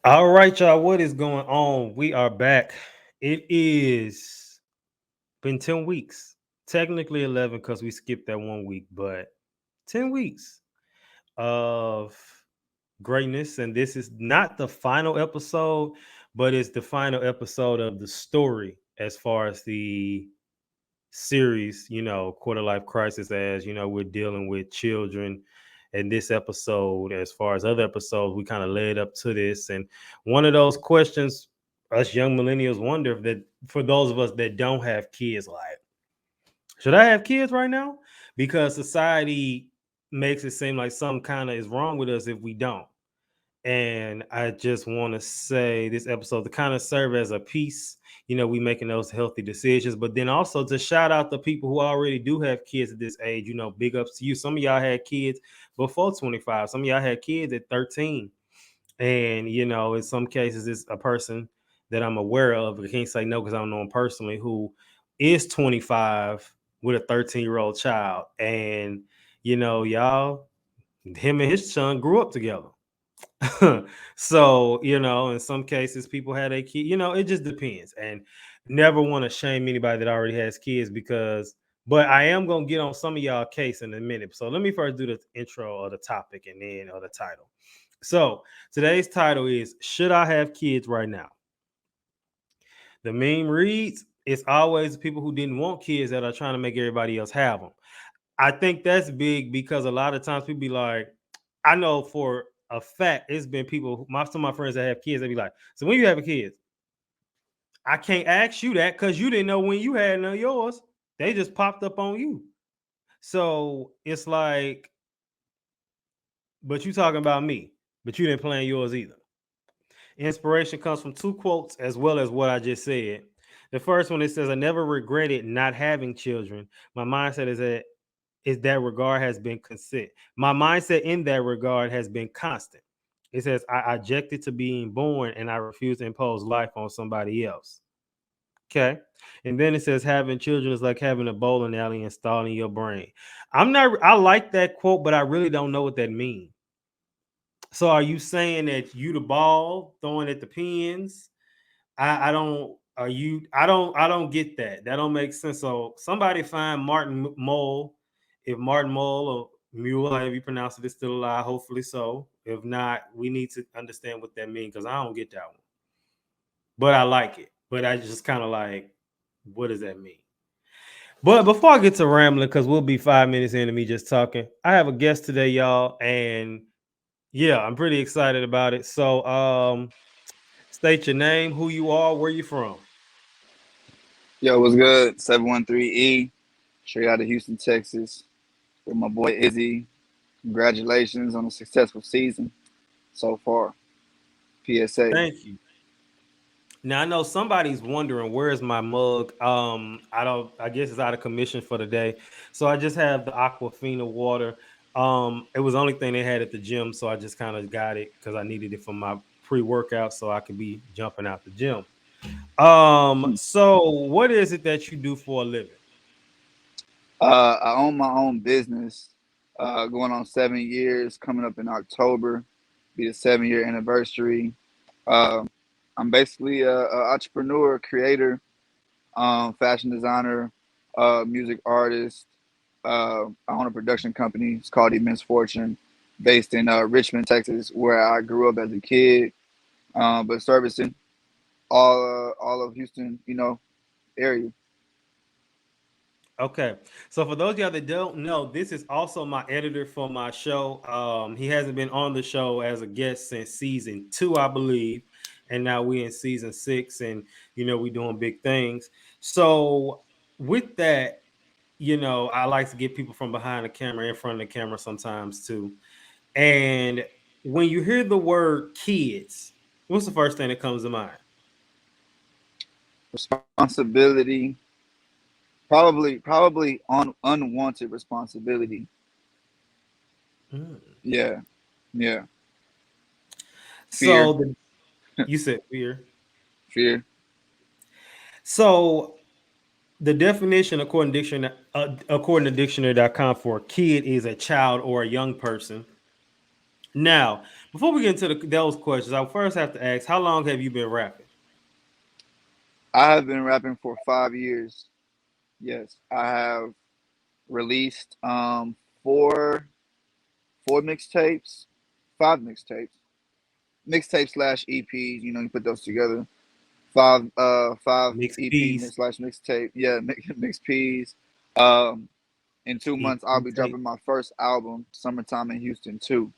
All right, y'all. What is going on? We are back. It is been 10 weeks. Technically 11 because we skipped that 1 week, but 10 weeks of greatness. And this is not the final episode, but it's the final episode of the story as far as the series, quarter life crisis, as we're dealing with children. And this episode, as far as other episodes, we kind of led up to this. And one of those questions us young millennials wonder if that for those of us that don't have kids, like, should I have kids right now? Because society makes it seem like something kind of is wrong with us if we don't. And I just want to say this episode to kind of serve as a piece, we making those healthy decisions, but then also to shout out the people who already do have kids at this age, big ups to you. Some of y'all had kids before 25, some of y'all had kids at 13. And, in some cases, it's a person that I'm aware of. I can't say no because I don't know him personally, who is 25 with a 13-year-old child. And, y'all, him and his son grew up together. So, in some cases, people had a kid, it just depends. And never want to shame anybody that already has kids but I am going to get on some of y'all case in a minute. So let me first do the intro of the topic and then the title. So today's title is, Should I Have Kids Right Now? The meme reads, it's always people who didn't want kids that are trying to make everybody else have them. I think that's big because a lot of times people be like, I know for a fact it's been people, some of my friends that have kids, they be like, so when you have a kid, I can't ask you that because you didn't know when you had none of yours. They just popped up on you. So it's like, but you talking about me, but you didn't plan yours either. Inspiration comes from two quotes as well as what I just said. The first one, it says, I never regretted not having children. My mindset is that regard has been consistent. My mindset in that regard has been constant. It says, I objected to being born and I refuse to impose life on somebody else. Okay. And then it says, having children is like having a bowling alley installed in your brain. I like that quote, but I really don't know what that means. So are you saying that you the ball throwing at the pins? I don't. Are you? I don't get that. That don't make sense. So somebody find Martin Mole. If Martin Mole or Mule, however you pronounce it, is still alive. Hopefully so. If not, we need to understand what that means because I don't get that one. But I like it. But I just kind of like, what does that mean? But before I get to rambling, because we'll be 5 minutes into me just talking, I have a guest today, y'all, and yeah, I'm pretty excited about it. So, state your name, who you are, where you from. Yo, what's good? 713E, straight out of Houston, Texas, with my boy Izzy. Congratulations on a successful season so far. PSA. Thank you. Now I know somebody's wondering where's my mug. I don't. I guess it's out of commission for the day, so I just have the Aquafina water. It was the only thing they had at the gym, so I just kind of got it because I needed it for my pre-workout, so I could be jumping out the gym. So what is it that you do for a living? I own my own business, going on 7 years, coming up in October, be the 7 year anniversary. Uh, I'm basically a entrepreneur, creator, fashion designer, music artist. I own a production company. It's called Immense Fortune, based in Richmond, Texas, where I grew up as a kid, but servicing all of Houston, area. Okay, so for those of y'all that don't know, this is also my editor for my show. He hasn't been on the show as a guest since season 2, I believe, and now we're in season 6, and we're doing big things. So with that, I like to get people from behind the camera, in front of the camera sometimes too. And when you hear the word kids, what's the first thing that comes to mind? Responsibility, probably on unwanted responsibility. Mm. Yeah, yeah. So Fear, you said fear. fear. So the definition according to dictionary.com for a kid is a child or a young person Now, before we get into those questions, I first have to ask, how long have you been rapping? I have been rapping for 5 years. Yes, I have released four mixtapes, five mixtapes slash EPs. You know, you put those together. Five Mixed EP piece, mix slash mixtape. Yeah, mix P's. Um, in 2 months, I'll EP be tape. dropping my first album, "Summertime in Houston 2."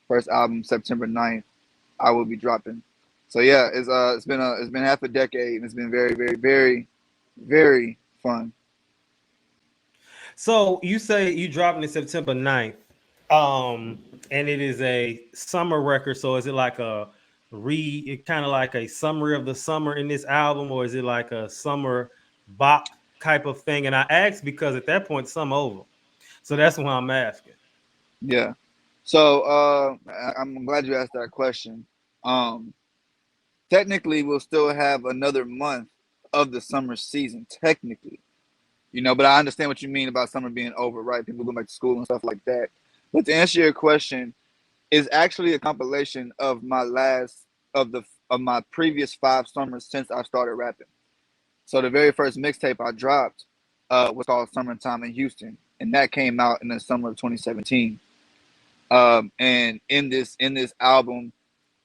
First album, September 9th. I will be dropping. So yeah, it's been half a decade, and it's been very, very, very, very fun. So you say you dropping it September 9th. And it is a summer record. So is it like it kind of like a summary of the summer in this album, or is it like a summer bop type of thing? And I asked because at that point, summer over. So that's why I'm asking. Yeah. So I'm glad you asked that question. Um, Technically, we'll still have another month of the summer season. Technically, but I understand what you mean about summer being over, right? People going back to school and stuff like that. But to answer your question, is actually a compilation of my previous 5 summers since I started rapping. So the very first mixtape I dropped was called "Summertime in Houston," and that came out in the summer of 2017. And in this album,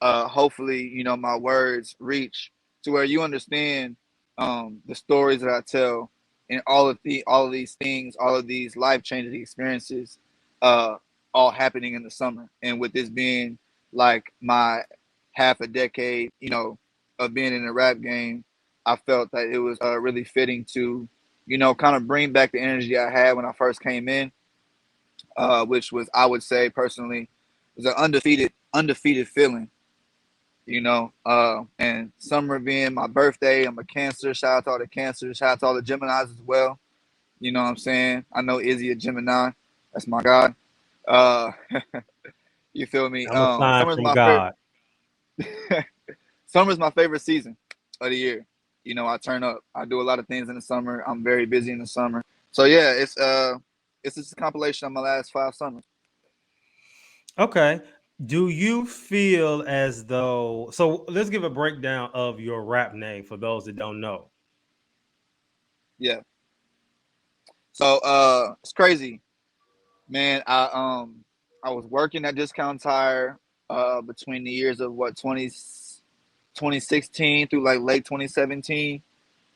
hopefully, my words reach to where you understand the stories that I tell, and all of these things, all of these life changing experiences, uh, all happening in the summer. And with this being like my half a decade, of being in the rap game, I felt that it was really fitting to, kind of bring back the energy I had when I first came in, which was, I would say personally, was an undefeated feeling. And summer being my birthday, I'm a Cancer. Shout out to all the Cancers. Shout out to all the Geminis as well. You know what I'm saying? I know Izzy a Gemini. That's my guy. Uh, you feel me? I'm a sign Summer's from my favorite. God. Summer's my favorite season of the year. I turn up. I do a lot of things in the summer. I'm very busy in the summer. So yeah, it's just a compilation of my last 5 summers. Okay. Do you feel as though, so let's give a breakdown of your rap name for those that don't know. Yeah. So it's crazy, man. I was working at Discount Tire between the years of 2016 through like late 2017.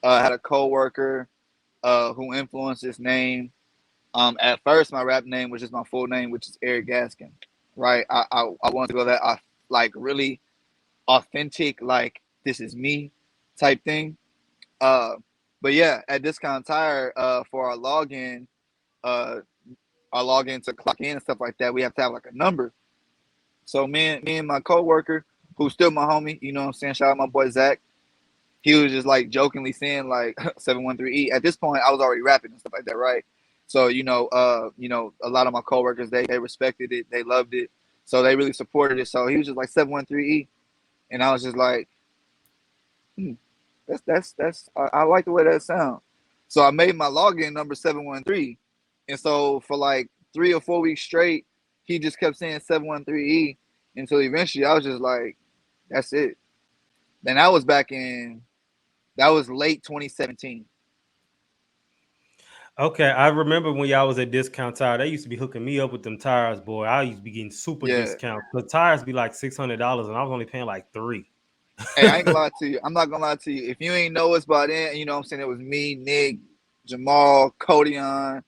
I had a coworker who influenced this name. At first, my rap name was just my full name, which is Eric Gaskin. Right? I wanted to go that like really authentic, like this is me type thing. Uh, but yeah, at Discount Tire, for uh, our login to clock in and stuff like that, we have to have like a number. So me and my coworker, who's still my homie, you know what I'm saying? Shout out my boy Zach. He was just like jokingly saying like 713E. At this point, I was already rapping and stuff like that, right? So a lot of my coworkers, they respected it, they loved it, so they really supported it. So he was just like 713E, and I was just like, hmm, that's I like the way that sounds. So I made my login number 713, and so for like 3 or 4 weeks straight, he just kept saying 713E until eventually I was just like, that's it. Then that was late 2017. Okay, I remember when y'all was at Discount Tire, they used to be hooking me up with them tires, boy. I used to be getting super Yeah. discounts. The tires be like $600, and I was only paying like three. Hey, I ain't gonna lie to you. I'm not gonna lie to you. If you ain't know us by then, you know what I'm saying, it was me, Nick, Jamal, Codion,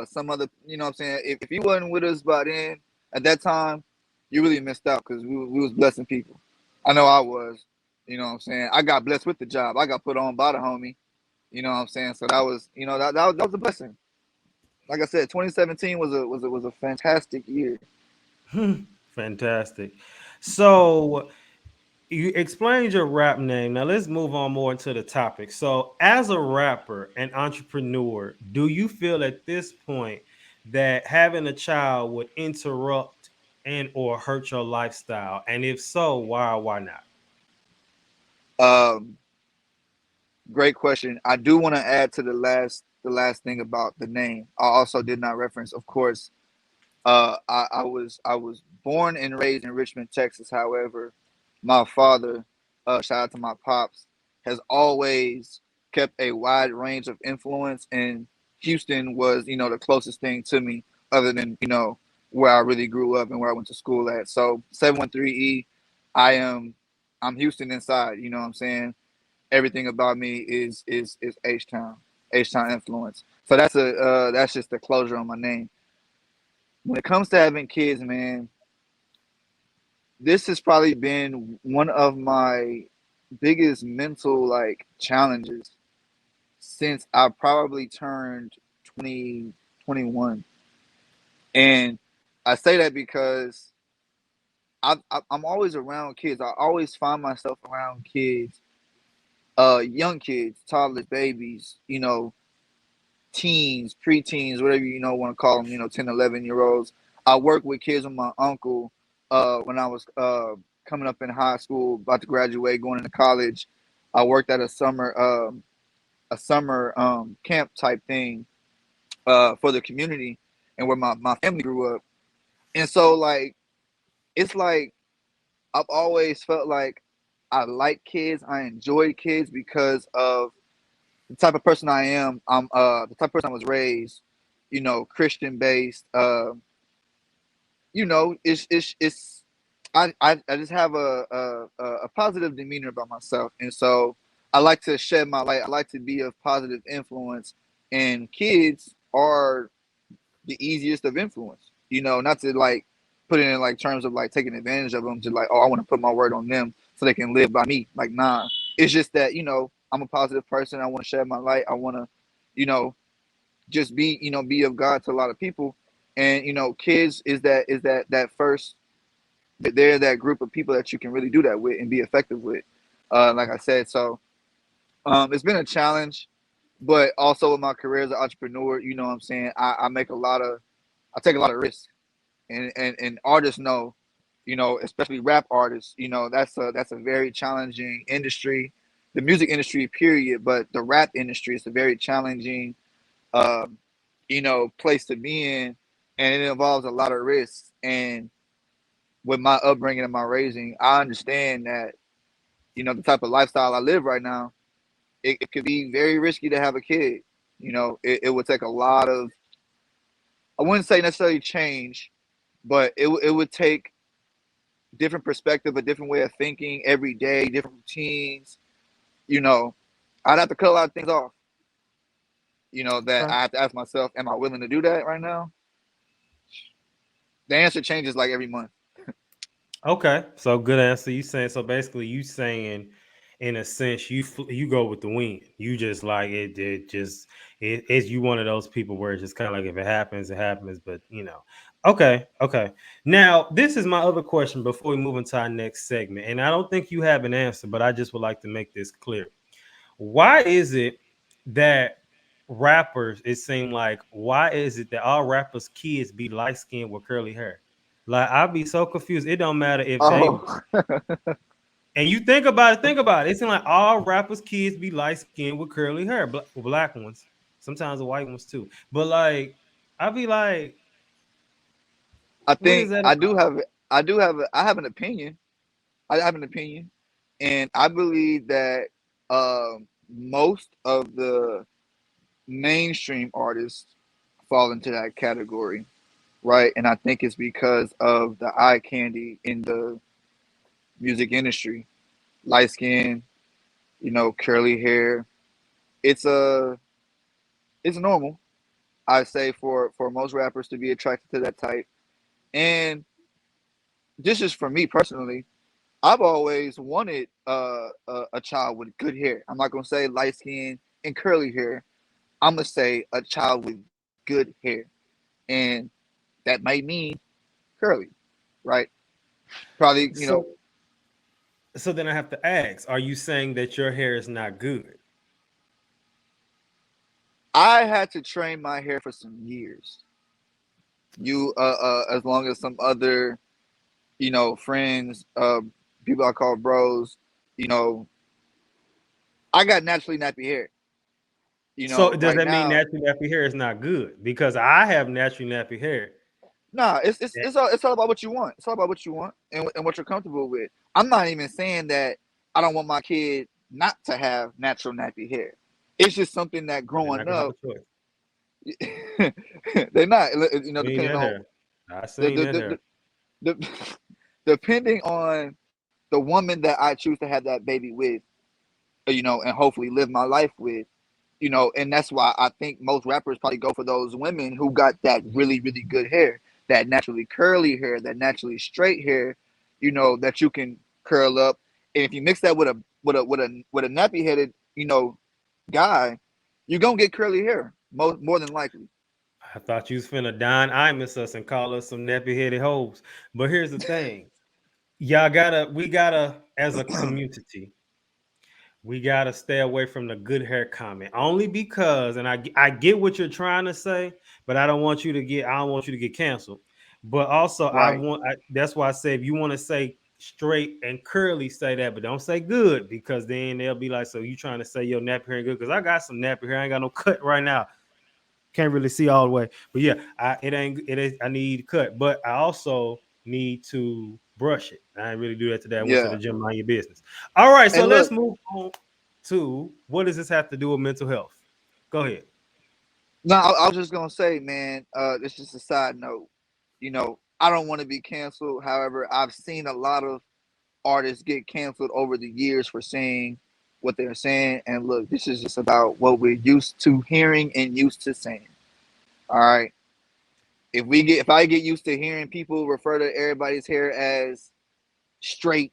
some other, you know what I'm saying. If you wasn't with us by then, at that time, you really missed out because we was blessing people. I know I was. You know what I'm saying. I got blessed with the job. I got put on by the homie. You know what I'm saying. So that was, that was a blessing. Like I said, 2017 was a fantastic year. Fantastic. So you explained your rap name. Now let's move on more into the topic. So, as a rapper and entrepreneur, do you feel at this point that having a child would interrupt and or hurt your lifestyle? And if so, why or why not? Um, Great question. I do want to add to the last thing about the name. I also did not reference, of course, I was born and raised in Richmond, Texas. However, my father, shout out to my pops, has always kept a wide range of influence, and Houston was, the closest thing to me, other than where I really grew up and where I went to school at. So 713E, I am, I'm Houston inside. You know what I'm saying? Everything about me is H Town influence. So that's just the closure on my name. When it comes to having kids, man, this has probably been one of my biggest mental like challenges since I probably turned 2021. And I say that because I'm always around kids. I always find myself around kids, young kids, toddlers, babies, teens, preteens, whatever want to call them, 10, 11 year olds. I worked with kids with my uncle when I was coming up in high school, about to graduate, going into college. I worked at a summer camp type thing for the community and where my family grew up. And so like it's like I've always felt like I like kids, I enjoy kids because of the type of person I am. I'm the type of person I was raised, Christian based. It's I just have a positive demeanor about myself, and so I like to shed my light. I like to be of positive influence, and kids are the easiest of influence. Not to like put it in like terms of like taking advantage of them to like, oh, I want to put my word on them so they can live by me. Like, nah. It's just that I'm a positive person. I want to shed my light. I want to, you know, just be of God to a lot of people. And kids is that first. They're that group of people that you can really do that with and be effective with. Like I said, so it's been a challenge, but also with my career as an entrepreneur, you know what I'm saying, I take a lot of risks, and artists know, especially rap artists, that's a very challenging industry, the music industry, period. But the rap industry is a very challenging, um, place to be in, and it involves a lot of risks. And with my upbringing and my raising, I understand that the type of lifestyle I live right now, it could be very risky to have a kid. It would take a lot of, I wouldn't say necessarily change, but it would take different perspective, a different way of thinking every day, different routines. You know, I'd have to cut a lot of things off. That I have to ask myself, am I willing to do that right now? The answer changes like every month. Okay, so good answer. You saying so basically you saying in a sense you go with the wind. You just like it's you one of those people where it's just kind of like if it happens, it happens. But okay, okay. Now this is my other question before we move into our next segment, and I don't think you have an answer, but I just would like to make this clear. Why is it that rappers? It seemed like why is it that all rappers' kids be light skinned with curly hair? Like I'll be so confused. It don't matter if they Oh, and you think about it. Think about it. It's like all rappers' kids be light skinned with curly hair, black ones, sometimes the white ones too. But like I'll be like, I what is think that I about? do have I have an opinion. I have an opinion, and I believe that most of the mainstream artists fall into that category, right? And I think it's because of the eye candy in the music industry. Light skin, curly hair. It's it's normal, I say, for most rappers to be attracted to that type. And this is for me personally. I've always wanted a child with good hair. I'm not gonna say light skin and curly hair. I'm gonna say a child with good hair, and that might mean curly, right? Probably, So so then I have to ask: are you saying that your hair is not good? I had to train my hair for some years. As long as some other, friends, people I call bros, you know, I got naturally nappy hair. So does Right that mean now, naturally nappy hair is not good? Because I have naturally nappy hair. Nah, it's That- it's all it's all about what you want. It's all about what you want and what you're comfortable with. I'm not even saying that I don't want my kid not to have natural nappy hair. It's just something that they're growing not gonna have up, a choice. they're not. Seen Depending that on hair. I the seen the, that the, hair. the depending on the woman that I choose to have that baby with, and hopefully live my life with, and that's why I think most rappers probably go for those women who got that really, really good hair, that naturally curly hair, that naturally straight hair, that you can curl up. And if you mix that with a nappy headed, guy, you're gonna get curly hair, more than likely. I thought you was finna Don Imus us and call us some nappy headed hoes. But here's the thing. We gotta, as a community, we gotta stay away from the good hair comment. Only because, and I get what you're trying to say, but I don't want you to get canceled. But also Right. that's why I say if you want to say straight and curly, say that, but don't say good, because then they'll be like, so you trying to say your nappy hair ain't good? Because I got some nappy hair, I ain't got no cut right now. Can't really see all the way. But yeah, I need cut, but I also need to brush it. I didn't really do that today. I went to the Yeah. gym, mind your business. All right, so And let's look, move on to what does this have to do with mental health? Go ahead. no, I was just gonna say, man, it's just a side note. I don't want to be canceled. However, I've seen a lot of artists get canceled over the years for saying what they're saying. And look, this is just about what we're used to hearing and used to saying. All right. If I get used to hearing people refer to everybody's hair as straight,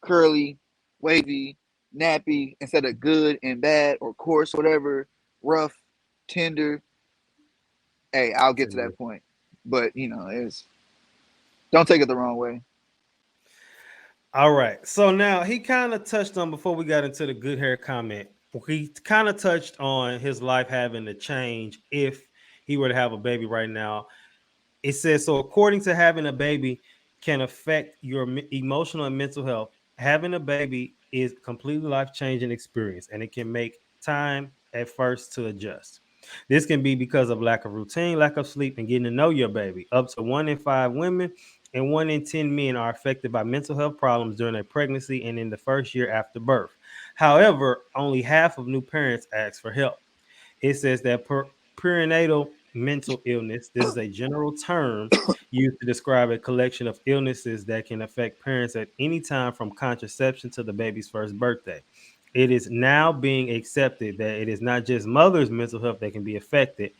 curly, wavy, nappy instead of good and bad or coarse, whatever, rough, tender, hey, I'll get to that point. But it's don't take it the wrong way. All right. So now he kind of touched on, before we got into the good hair comment, he kind of touched on his life having to change if he were to have a baby right now. It says, so according to having a baby can affect your emotional and mental health. Having a baby is a completely life-changing experience, and it can make time at first to adjust. This can be because of lack of routine, lack of sleep, and getting to know your baby. Up to 1 in 5 women and 1 in 10 men are affected by mental health problems during their pregnancy and in the first year after birth. However, only half of new parents ask for help. It says that perinatal mental illness, this is a general term used to describe a collection of illnesses that can affect parents at any time from conception to the baby's first birthday. It is now being accepted that it is not just mother's mental health that can be affected.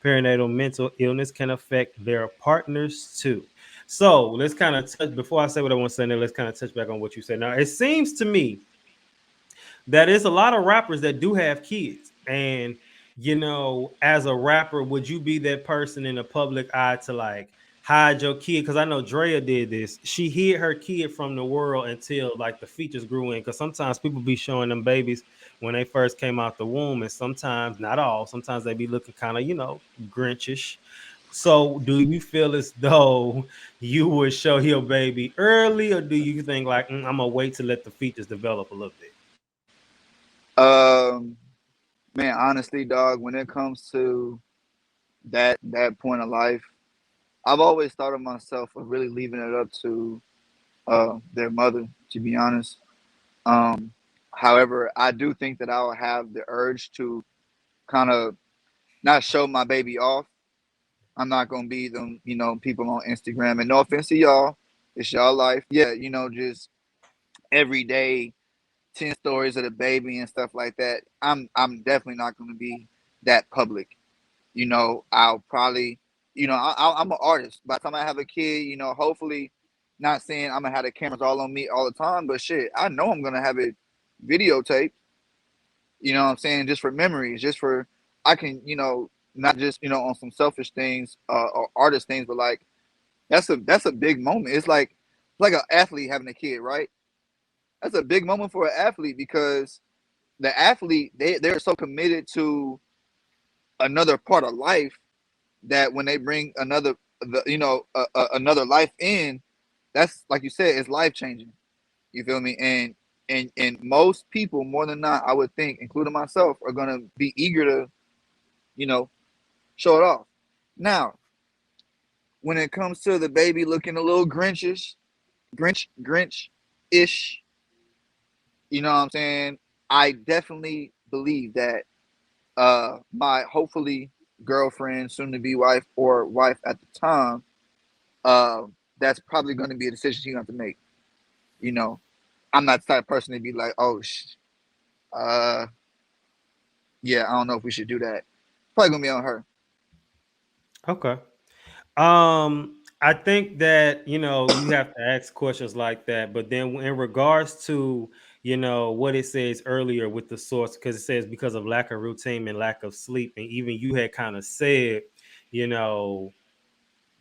Perinatal mental illness can affect their partners too. So let's kind of touch, before I say what I want to say now, let's kind of touch back on what you said. Now, it seems to me that is a lot of rappers that do have kids. And as a rapper, would you be that person in the public eye to like hide your kid? Because I know Drea did this. She hid her kid from the world until like the features grew in. Because sometimes people be showing them babies when they first came out the womb, and sometimes, not all, sometimes they be looking kind of Grinchish. So do you feel as though you would show your baby early, or do you think like, I'm gonna wait to let the features develop a little bit? Um, Man, honestly, dog, when it comes to that point of life, I've always thought of myself of really leaving it up to their mother, to be honest. Um, However, I do think that I will have the urge to kind of not show my baby off. I'm not gonna be them, people on Instagram. And no offense to y'all, it's y'all life. Yeah, just every day 10 stories of the baby and stuff like that. I'm definitely not gonna be that public. I'll probably, I'm an artist. By the time I have a kid, hopefully, not saying I'm gonna have the cameras all on me all the time, but shit, I know I'm gonna have it videotaped. You know what I'm saying? Just for memories, just for I can, not just on some selfish things or artist things, but like that's a big moment. It's like an athlete having a kid, right? That's a big moment for an athlete because the athlete they're so committed to another part of life that when they bring another life in, that's like you said, it's life changing. You feel me? And most people, more than not, I would think, including myself, are gonna be eager to you know show it off. Now, when it comes to the baby looking a little Grinch-ish, you know what I'm saying? I definitely believe that my hopefully girlfriend, soon to be wife, or wife at the time, uh, that's probably going to be a decision she's going to have to make. You know, I'm not the type of person to be like, oh, uh, yeah, I don't know if we should do that. Probably going to be on her. Okay. I think that you have to ask questions like that, but then in regards to what it says earlier with the source, because it says because of lack of routine and lack of sleep, and even you had kind of said, you know,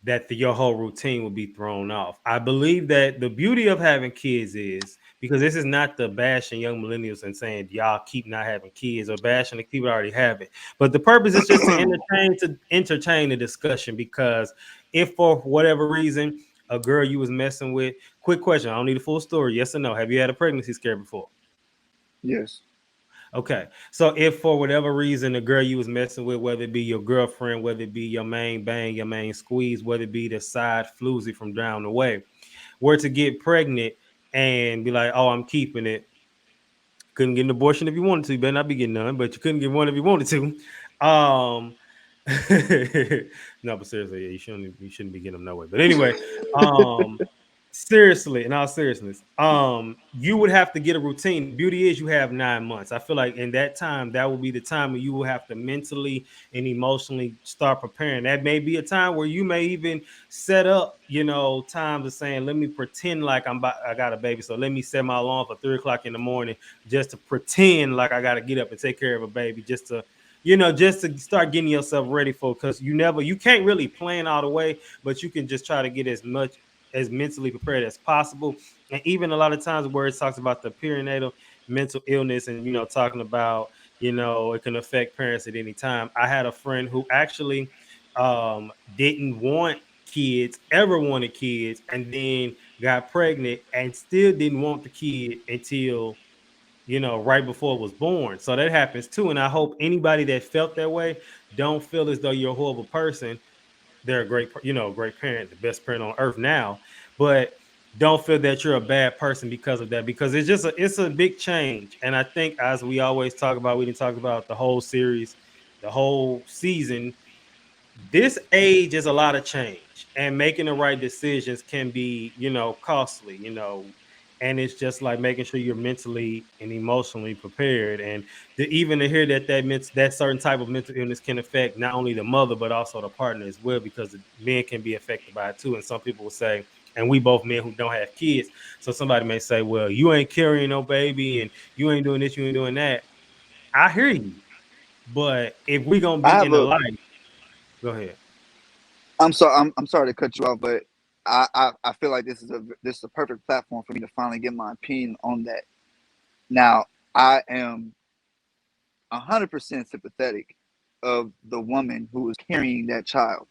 that your whole routine will be thrown off. I believe that the beauty of having kids is because this is not the bashing young millennials and saying y'all keep not having kids or bashing the people that already have it. But the purpose is just to entertain the discussion because if for whatever reason a girl you was messing with, quick question, I don't need a full story. Yes or no? Have you had a pregnancy scare before? Yes. Okay. So if for whatever reason the girl you was messing with, whether it be your girlfriend, whether it be your main bang, your main squeeze, whether it be the side floozy from down the way, were to get pregnant and be like, oh, I'm keeping it. Couldn't get an abortion if you wanted to. You better not be getting none, but you couldn't get one if you wanted to. No, but seriously, yeah, you shouldn't be getting them no way. But anyway, um, seriously, in all seriousness, you would have to get a routine. The beauty is you have 9 months. I feel like in that time, that will be the time when you will have to mentally and emotionally start preparing. That may be a time where you may even set up, times of saying, let me pretend like I got a baby. So let me set my alarm for 3 o'clock in the morning just to pretend like I got to get up and take care of a baby, just to start getting yourself ready for, because you can't really plan all the way, but you can just try to get as much as mentally prepared as possible. And even a lot of times where it talks about the perinatal mental illness and talking about it can affect parents at any time. I had a friend who actually didn't want kids, ever wanted kids, and then got pregnant and still didn't want the kid until right before it was born. So that happens too. And I hope anybody that felt that way don't feel as though you're a horrible person. They're a great parent, the best parent on earth now, but don't feel that you're a bad person because of that, because it's a big change. And I think, as we always talk about, we didn't talk about the whole series, the whole season, this age is a lot of change, and making the right decisions can be costly, and it's just like making sure you're mentally and emotionally prepared. And even to hear that certain type of mental illness can affect not only the mother but also the partner as well, because the men can be affected by it too. And some people will say, and we both men who don't have kids, so somebody may say, well, you ain't carrying no baby and you ain't doing this, you ain't doing that. I hear you, but if we gonna I be have in the a. light, go ahead. I'm sorry. I'm sorry to cut you off, but I feel like this is a perfect platform for me to finally get my opinion on that. Now, I am 100% sympathetic of the woman who is carrying that child,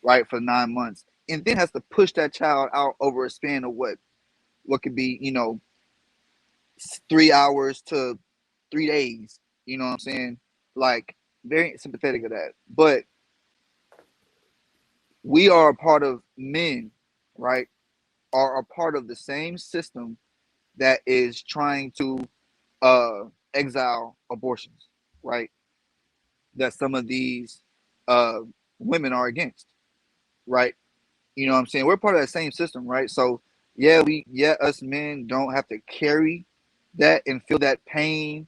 right, for 9 months, and then has to push that child out over a span of what could be, 3 hours to 3 days. You know what I'm saying? Like, very sympathetic of that. But we are a part of men, right? Are a part of the same system that is trying to uh, exile abortions, right? That some of these uh, women are against, right? You know what I'm saying? We're part of that same system, right? So us men don't have to carry that and feel that pain,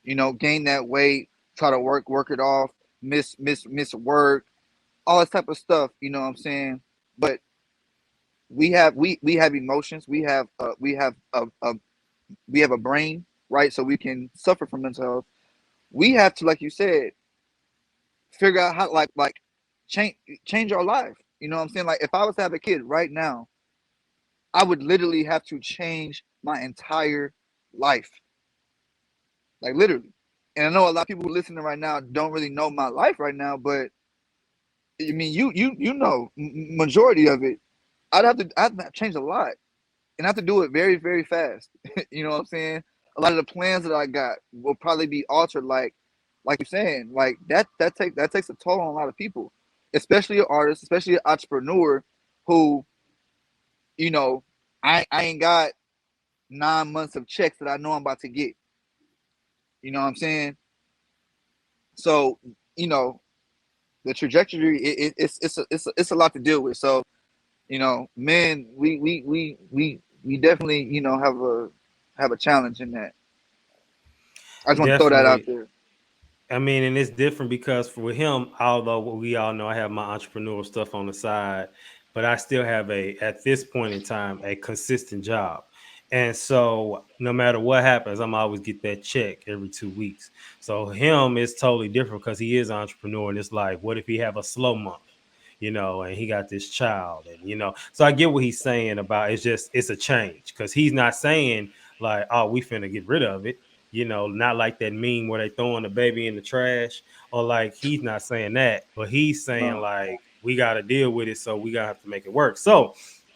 gain that weight, try to work it off, miss work, all this type of stuff, you know what I'm saying? But we have emotions, we have a brain, right? So we can suffer from mental health. We have to, like you said, figure out how like change change our life. You know what I'm saying? Like, if I was to have a kid right now, I would literally have to change my entire life. Like, literally. And I know a lot of people listening right now don't really know my life right now, but I mean, you know, majority of it, I'd have to change a lot, and I have to do it very very fast. You know what I'm saying? A lot of the plans that I got will probably be altered, like you're saying, like that takes a toll on a lot of people. especially an artist, especially an entrepreneur who, you know, I ain't got 9 months of checks that I know I'm about to get. You know what I'm saying? So, you know, the trajectory, it's a lot to deal with. So, you know, men, we definitely, you know, have a challenge in that. I just want to throw that out Definitely. there. I mean, and it's different because for him, although we all know I have my entrepreneurial stuff on the side, but I still have at this point in time, a consistent job. And so no matter what happens, I'm always get that check every 2 weeks. So him is totally different because he is an entrepreneur. And it's like, what if he have a slow month? And he got this child, and so I get what he's saying about it's a change because he's not saying like, oh, we finna get rid of it, not like that meme where they throwing the baby in the trash, or like he's not saying that, but he's saying No, like we got to deal with it, so we gotta have to make it work. So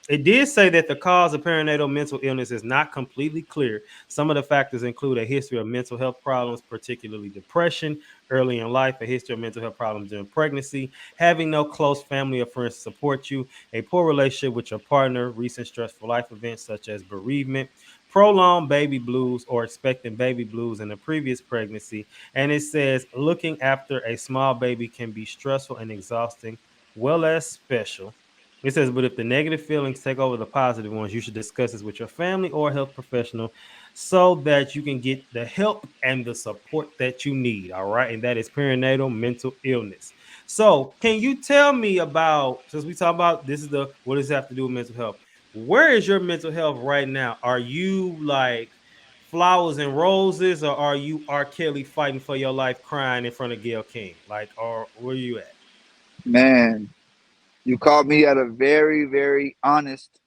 it did say that the cause of perinatal mental illness is not completely clear. Some of the factors include a history of mental health problems, particularly depression early in life, a history of mental health problems during pregnancy, having no close family or friends to support you, a poor relationship with your partner, recent stressful life events such as bereavement, prolonged baby blues or expecting baby blues in a previous pregnancy. And it says looking after a small baby can be stressful and exhausting, well as special. It says, but if the negative feelings take over the positive ones, you should discuss this with your family or health professional so that you can get the help and the support that you need. All right. And that is perinatal mental illness. So, can you tell me about, since we talk about this is the what does it have to do with mental health? Where is your mental health right now? Are you like flowers and roses, or are you R. Kelly fighting for your life, crying in front of Gayle King? Like, or where are you at? man, you caught me at a very, very honest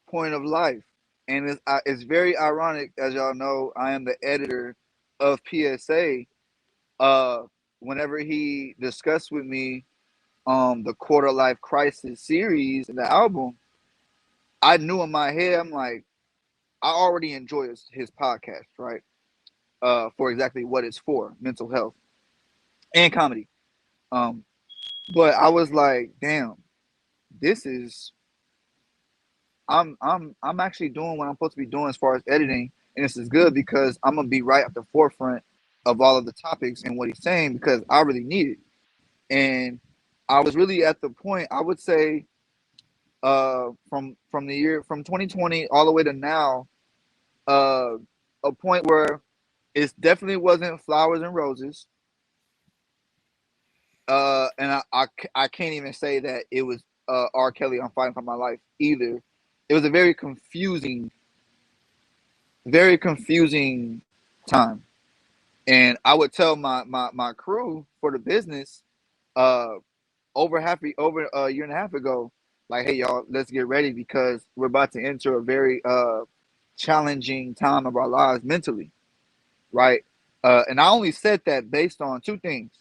point of life, and it's very ironic. As y'all know, I am the editor of PSA. Uh, Whenever he discussed with me the Quarter Life Crisis series and the album, I knew in my head, I'm like, I already enjoy his podcast, right? For exactly what it's for, mental health and comedy. Um, but I was like, damn, this is I'm actually doing what I'm supposed to be doing as far as editing, and this is good because I'm gonna be right at the forefront of all of the topics and what he's saying because I really need it. And I was really at the point I would say from the year from 2020 all the way to now, uh, a point where it definitely wasn't flowers and roses. And I can't even say that it was R. Kelly on Fighting for My Life either. It was a very confusing time. And I would tell my crew for the business uh over a year and a half ago, like, hey y'all, let's get ready because we're about to enter a very challenging time of our lives mentally, right? And I only said that based on two things.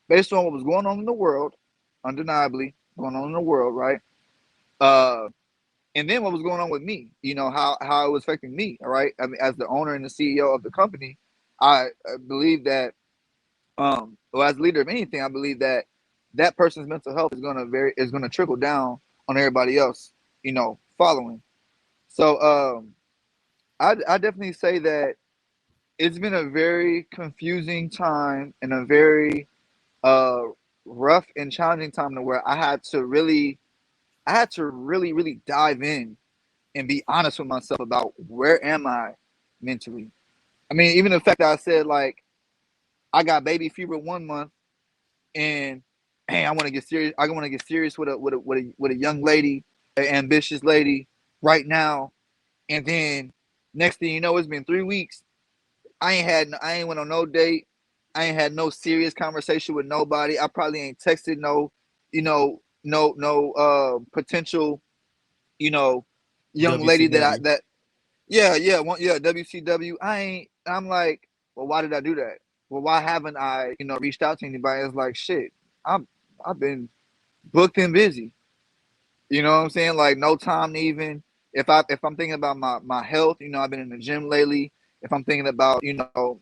Based on what was going on in the world, undeniably going on in the world, right? Uh and then what was going on with me, how it was affecting me. All right. I mean, as the owner and the CEO of the company, I believe that well, as leader of anything, I believe that that person's mental health is gonna trickle down on everybody else, following. So I definitely say that it's been a very confusing time and a very uh rough and challenging time to where I had to really, really dive in and be honest with myself about where am I mentally. I mean, even the fact that I said like I got baby fever 1 month and hey, I want to get serious. I want to get serious with a young lady, an ambitious lady right now. And then next thing you know, it's been 3 weeks. I ain't went on no date. I ain't had no serious conversation with nobody. I probably ain't texted no potential, you know, young lady WCW. that yeah, WCW. I'm like, well, why did I do that? Well, why haven't I, reached out to anybody? It's like shit. I'm I've been booked and busy. You know what I'm saying? Like no time to even if I'm thinking about my health, I've been in the gym lately. If I'm thinking about,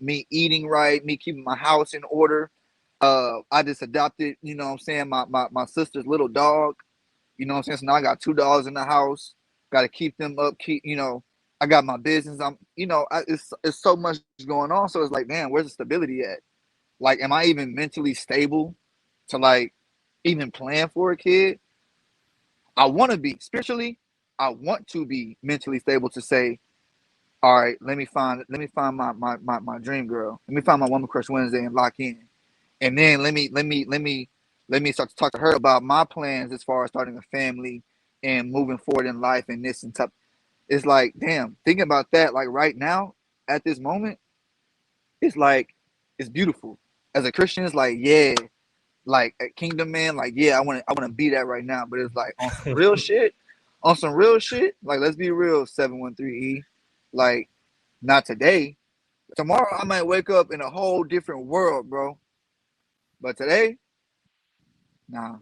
me eating right, me keeping my house in order, I just adopted, you know what I'm saying, my sister's little dog. You know what I'm saying? So now I got two dogs in the house. Got to keep them up. Keep, you know, I got my business. It's so much going on. So it's like, damn, where's the stability at? Like, am I even mentally stable to like even plan for a kid? I want to be spiritually. I want to be mentally stable to say, all right, let me find my dream girl. Let me find my woman crush Wednesday and lock in. And then let me start to talk to her about my plans as far as starting a family and moving forward in life and this and stuff. It's like, damn, thinking about that, like right now, at this moment, it's like it's beautiful. As a Christian, it's like, yeah, like a kingdom man, like, yeah, I wanna be that right now. But it's like on some real shit, like let's be real, 713E. Like, not today. Tomorrow I might wake up in a whole different world, bro. But today, nah.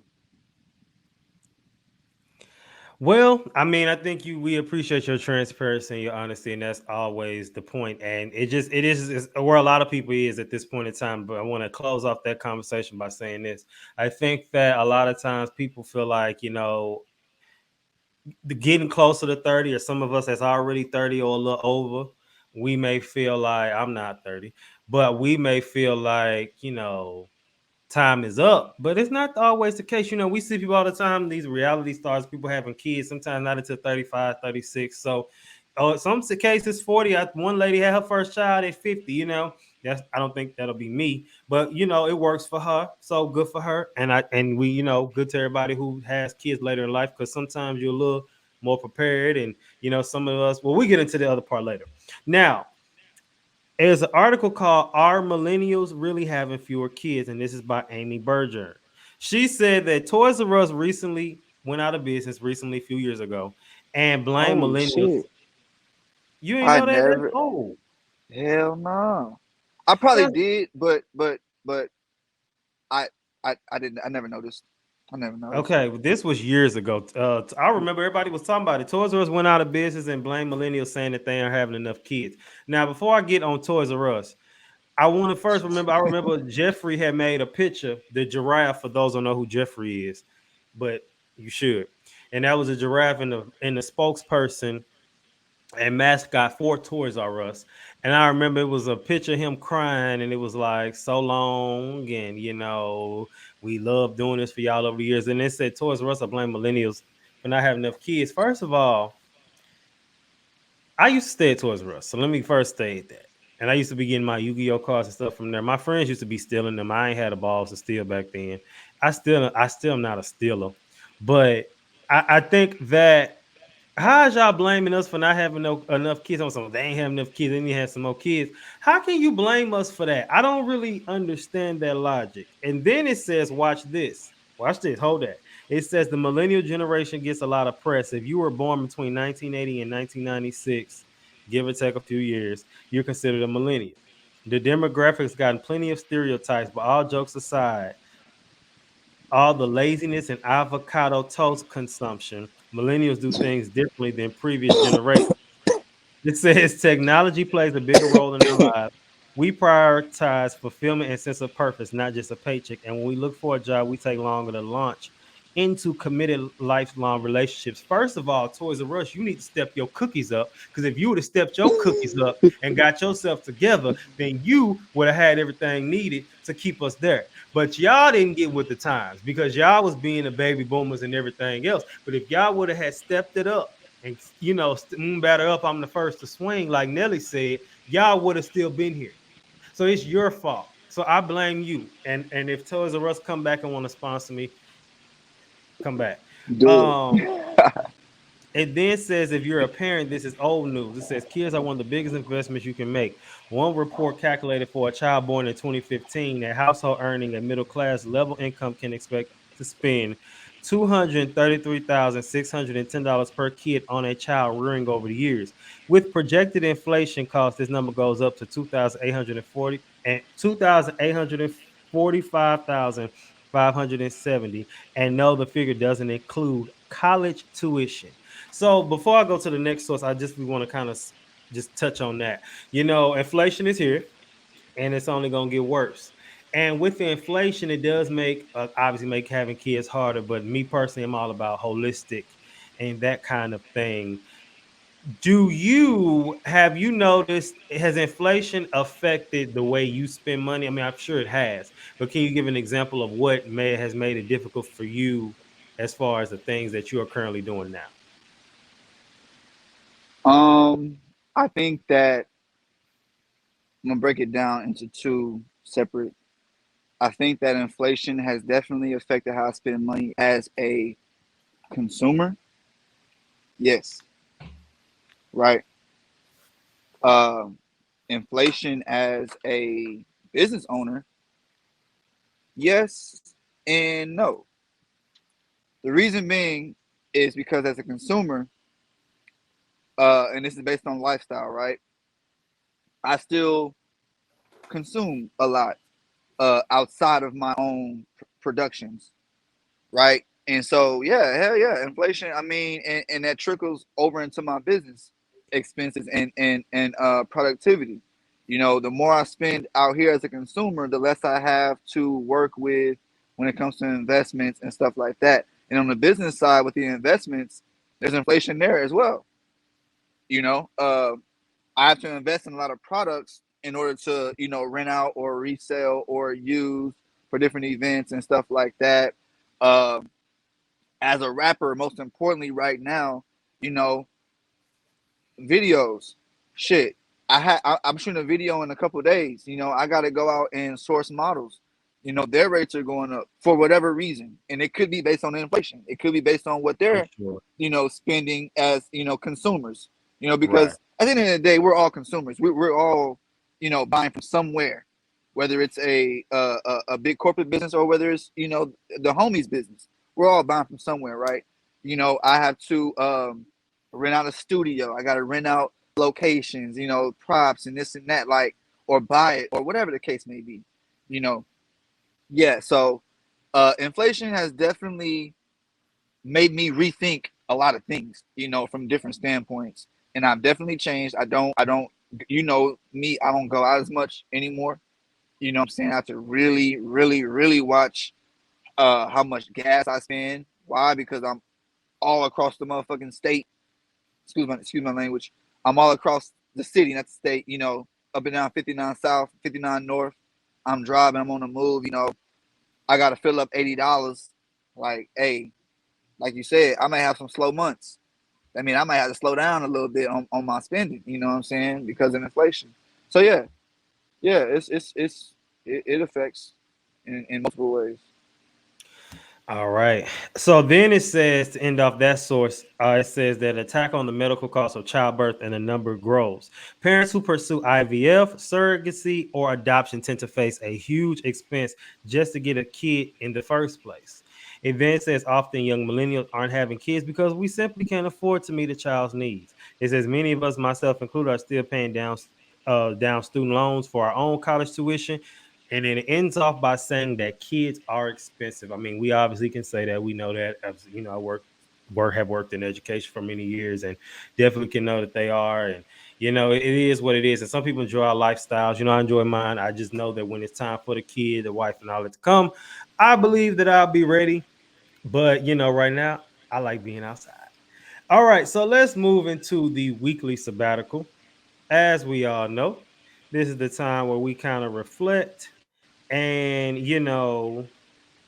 Well, I mean, I think we appreciate your transparency and your honesty, and that's always the point. And it is it's where a lot of people is at this point in time. But I want to close off that conversation by saying this. I think that a lot of times people feel like, the getting closer to 30, or some of us that's already 30 or a little over, we may feel like, I'm not 30, but we may feel like, time is up, but it's not always the case. We see people all the time, these reality stars, people having kids, sometimes not until 35, 36. So some cases 40. One lady had her first child at 50. I don't think that'll be me, but it works for her, so good for her. And we, good to everybody who has kids later in life, because sometimes you're a little more prepared. And some of us, well, we get into the other part later. Now, there's an article called "Are Millennials Really Having Fewer Kids?" And this is by Amy Berger. She said that Toys R Us recently went out of business recently, a few years ago, and blamed Holy millennials. shit. You ain't I know that? That's never old. hell no. I probably That's did, but I I didn't I never noticed. I never noticed. okay. This was years ago. I remember everybody was talking about it. Toys R Us went out of business and blamed millennials, saying that they aren't having enough kids. Now, before I get on Toys R Us, I want to first remember. I remember Jeffrey had made a picture, the giraffe. For those who don't know who Jeffrey is, but you should. And that was a giraffe and the spokesperson and mascot for Toys R Us. And I remember it was a picture of him crying, and it was like, so long, and we love doing this for y'all over the years. And it said Toys R Us, I blame millennials for not having enough kids. First of all, I used to stay at Toys R Us, so let me first state that. And I used to be getting my Yu-Gi-Oh cards and stuff from there. My friends used to be stealing them. I ain't had the balls to steal back then. I still am not a stealer, but I think that, how is y'all blaming us for not having enough kids? On some, they ain't have enough kids. They need to have some more kids. How can you blame us for that? I don't really understand that logic. And then it says, watch this. Watch this. Hold that. It says the millennial generation gets a lot of press. If you were born between 1980 and 1996, give or take a few years, you're considered a millennial. The demographics gotten plenty of stereotypes, but all jokes aside, all the laziness and avocado toast consumption, millennials do things differently than previous generations. It says technology plays a bigger role in our lives. We prioritize fulfillment and sense of purpose, not just a paycheck. And when we look for a job, we take longer to launch into committed lifelong relationships. First of all, Toys R Us, you need to step your cookies up, because if you would have stepped your cookies up and got yourself together, then you would have had everything needed to keep us there. But y'all didn't get with the times, because y'all was being the baby boomers and everything else. But if y'all would have had stepped it up, and moon batter up, I'm the first to swing, like Nelly said, y'all would have still been here. So it's your fault. So I blame you. And if Toys R Us come back and want to sponsor me, come back. Do Um, it. it then says, if you're a parent, this is old news. It says kids are one of the biggest investments you can make. One report calculated for a child born in 2015 that household earning a middle class level income can expect to spend $233,610 per kid on a child rearing over the years. With projected inflation costs, this number goes up to 2,840 and 2,845,570. And no, the figure doesn't include college tuition. So before I go to the next source, we want to kind of just touch on that. Inflation is here, and it's only going to get worse. And with the inflation, it does make obviously make having kids harder. But me personally, I'm all about holistic and that kind of thing. Do you have you noticed has inflation affected the way you spend money? I mean, I'm sure it has, but can you give an example of what may has made it difficult for you as far as the things that you are currently doing now? I think that I'm gonna break it down into two separate. I think that inflation has definitely affected how I spend money as a consumer. Yes, right. Um, Inflation as a business owner. Yes and no. The reason being is because as a consumer, and this is based on lifestyle, right? I still consume a lot outside of my own productions, right? And so, yeah, hell yeah, inflation. I mean, and that trickles over into my business expenses and productivity. You know, the more I spend out here as a consumer, the less I have to work with when it comes to investments and stuff like that. And on the business side, with the investments, there's inflation there as well. You know, I have to invest in a lot of products in order to, rent out or resell or use for different events and stuff like that. Uh, as a rapper, most importantly, right now, you know, videos, shit. I'm shooting a video in a couple of days. You know, I got to go out and source models. You know, their rates are going up for whatever reason, and it could be based on inflation. It could be based on what For they're, sure. spending as consumers. You know, Right. because at the end of the day, we're all consumers. We're all, buying from somewhere, whether it's a big corporate business or whether it's the homies business. We're all buying from somewhere, right? You know, I have to rent out a studio. I got to rent out locations, props and this and that, like, or buy it or whatever the case may be, you know. Yeah. So, inflation has definitely made me rethink a lot of things, from different standpoints. And I've definitely changed. I don't, me, I don't go out as much anymore. You know what I'm saying? I have to really, really, really watch how much gas I spend. Why? Because I'm all across the motherfucking state. Excuse my language. I'm all across the city, not the state. Up and down 59 South, 59 North. I'm driving. I'm on the move. I gotta fill up $80. Like, hey, like you said, I may have some slow months. I mean, I might have to slow down a little bit on my spending. You know what I'm saying? Because of inflation. So yeah, yeah, it affects in multiple ways. All right. So then it says to end off that source, it says that attack on the medical cost of childbirth and the number grows. Parents who pursue IVF, surrogacy, or adoption tend to face a huge expense just to get a kid in the first place. It then says often young millennials aren't having kids because we simply can't afford to meet a child's needs. It says many of us, myself included, are still paying down student loans for our own college tuition, and then it ends off by saying that kids are expensive. I mean, we obviously can say that. We know that. As you know, have worked in education for many years, and definitely can know that they are. And it is what it is. And some people enjoy our lifestyles. I enjoy mine. I just know that when it's time for the kid, the wife, and all that to come, I believe that I'll be ready. But right now, I like being outside. All right, so let's move into the weekly sabbatical. As we all know, this is the time where we kind of reflect and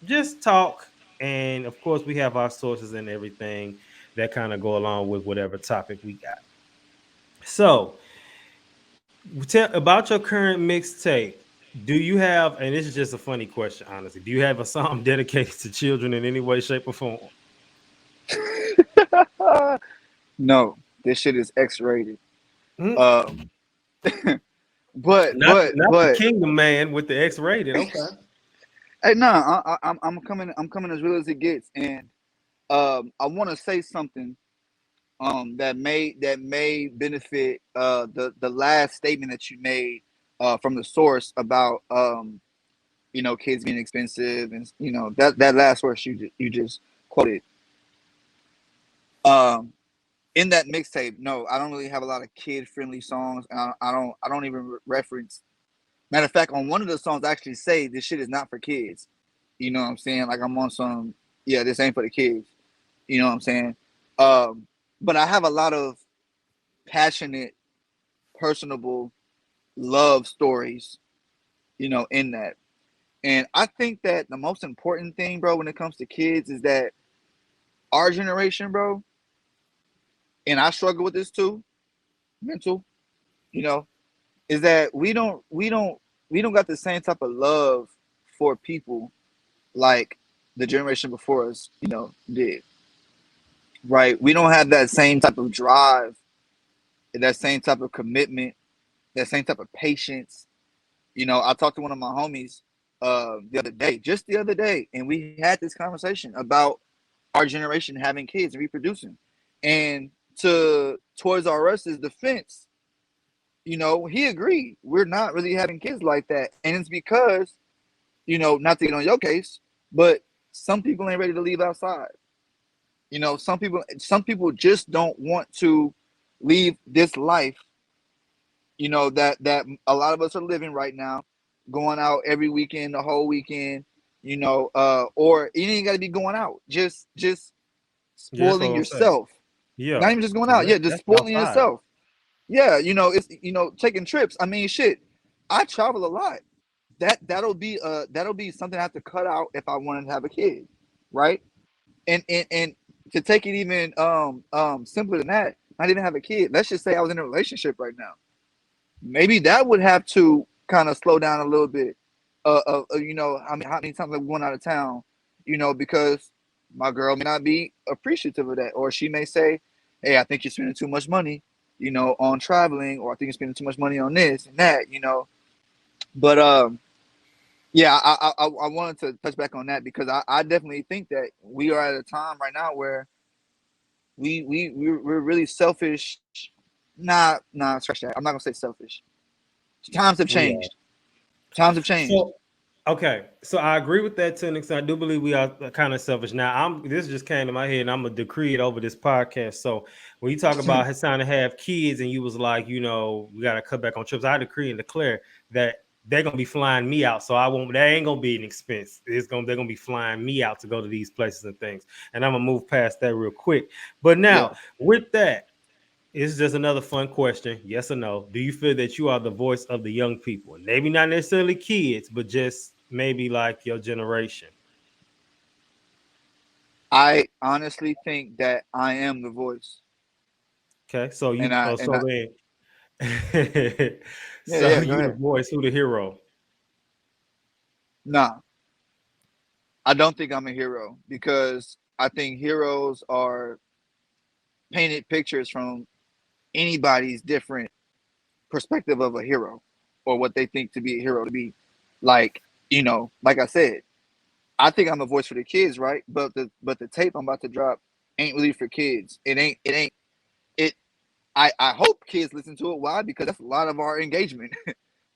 just talk. And of course we have our sources and everything that kind of go along with whatever topic we got. So tell about your current mixtape. Do you have, and this is just a funny question, honestly, do you have a song dedicated to children in any way, shape, or form? No, this shit is X-rated. Mhm. Um, but not but not the but Kingdom Man with the X-rated. Okay. hey, no, I'm coming. I'm coming as real as it gets, and I want to say something that may benefit the last statement that you made from the source about kids being expensive, and that last source you just quoted. Um, in that mixtape, no, I don't really have a lot of kid friendly songs, and I don't even reference Matter of fact, on one of the songs, I actually say this shit is not for kids. You know what I'm saying? Like I'm on some, yeah, this ain't for the kids. You know what I'm saying? Um, but I have a lot of passionate, personable love stories, in that. And I think that the most important thing, bro, when it comes to kids is that our generation, bro, and I struggle with this too, mental, you know, is that we don't got the same type of love for people like the generation before us, did. Right? We don't have that same type of drive, that same type of commitment, that same type of patience. I talked to one of my homies the other day, just the other day, and we had this conversation about our generation having kids and reproducing. And to Toys R Us's defense, he agreed. We're not really having kids like that. And it's because, not to get on your case, but some people ain't ready to leave outside. Some people just don't want to leave this life, that a lot of us are living right now, going out every weekend, the whole weekend, or you ain't got to be going out, just Yeah, that's what spoiling I'm saying. yourself. Yeah, Not even just going because out, yeah, just that's spoiling outside. yourself. Yeah, it's taking trips. I mean, shit, I travel a lot. That'll be something I have to cut out if I wanted to have a kid, right? And to take it even simpler than that, not even have a kid. Let's just say I was in a relationship right now. Maybe that would have to kind of slow down a little bit. How many times I'm going out of town, because my girl may not be appreciative of that, or she may say, "Hey, I think you're spending too much money, on traveling, or I think you're spending too much money on this and that." But yeah, I wanted to touch back on that because I definitely think that we are at a time right now where we're really selfish. Nah, scratch that. I'm not gonna say selfish. Times have We are. changed. Times have changed. So okay, so I agree with that to an extent. I do believe we are kind of selfish. Now, this just came to my head, and I'm gonna decree it over this podcast. So when you talk about his trying to have kids, and you was like, we got to cut back on trips, I decree and declare that they're gonna be flying me out. So I won't. That ain't gonna be an expense. They're gonna be flying me out to go to these places and things. And I'm gonna move past that real quick. But Yeah, now with that. It's just another fun question. Yes or no? Do you feel that you are the voice of the young people? Maybe not necessarily kids, but just maybe like your generation. I honestly think that I am the voice, Okay, so and you I oh and I so then yeah, so yeah. Go you the ahead. voice, who the hero? Nah, I don't think I'm a hero because I think heroes are painted pictures from anybody's different perspective of a hero or what they think to be a hero to be. Like like I said, I think I'm a voice for the kids, right? But the tape I'm about to drop ain't really for kids. It. I hope kids listen to it. Why? Because that's a lot of our engagement.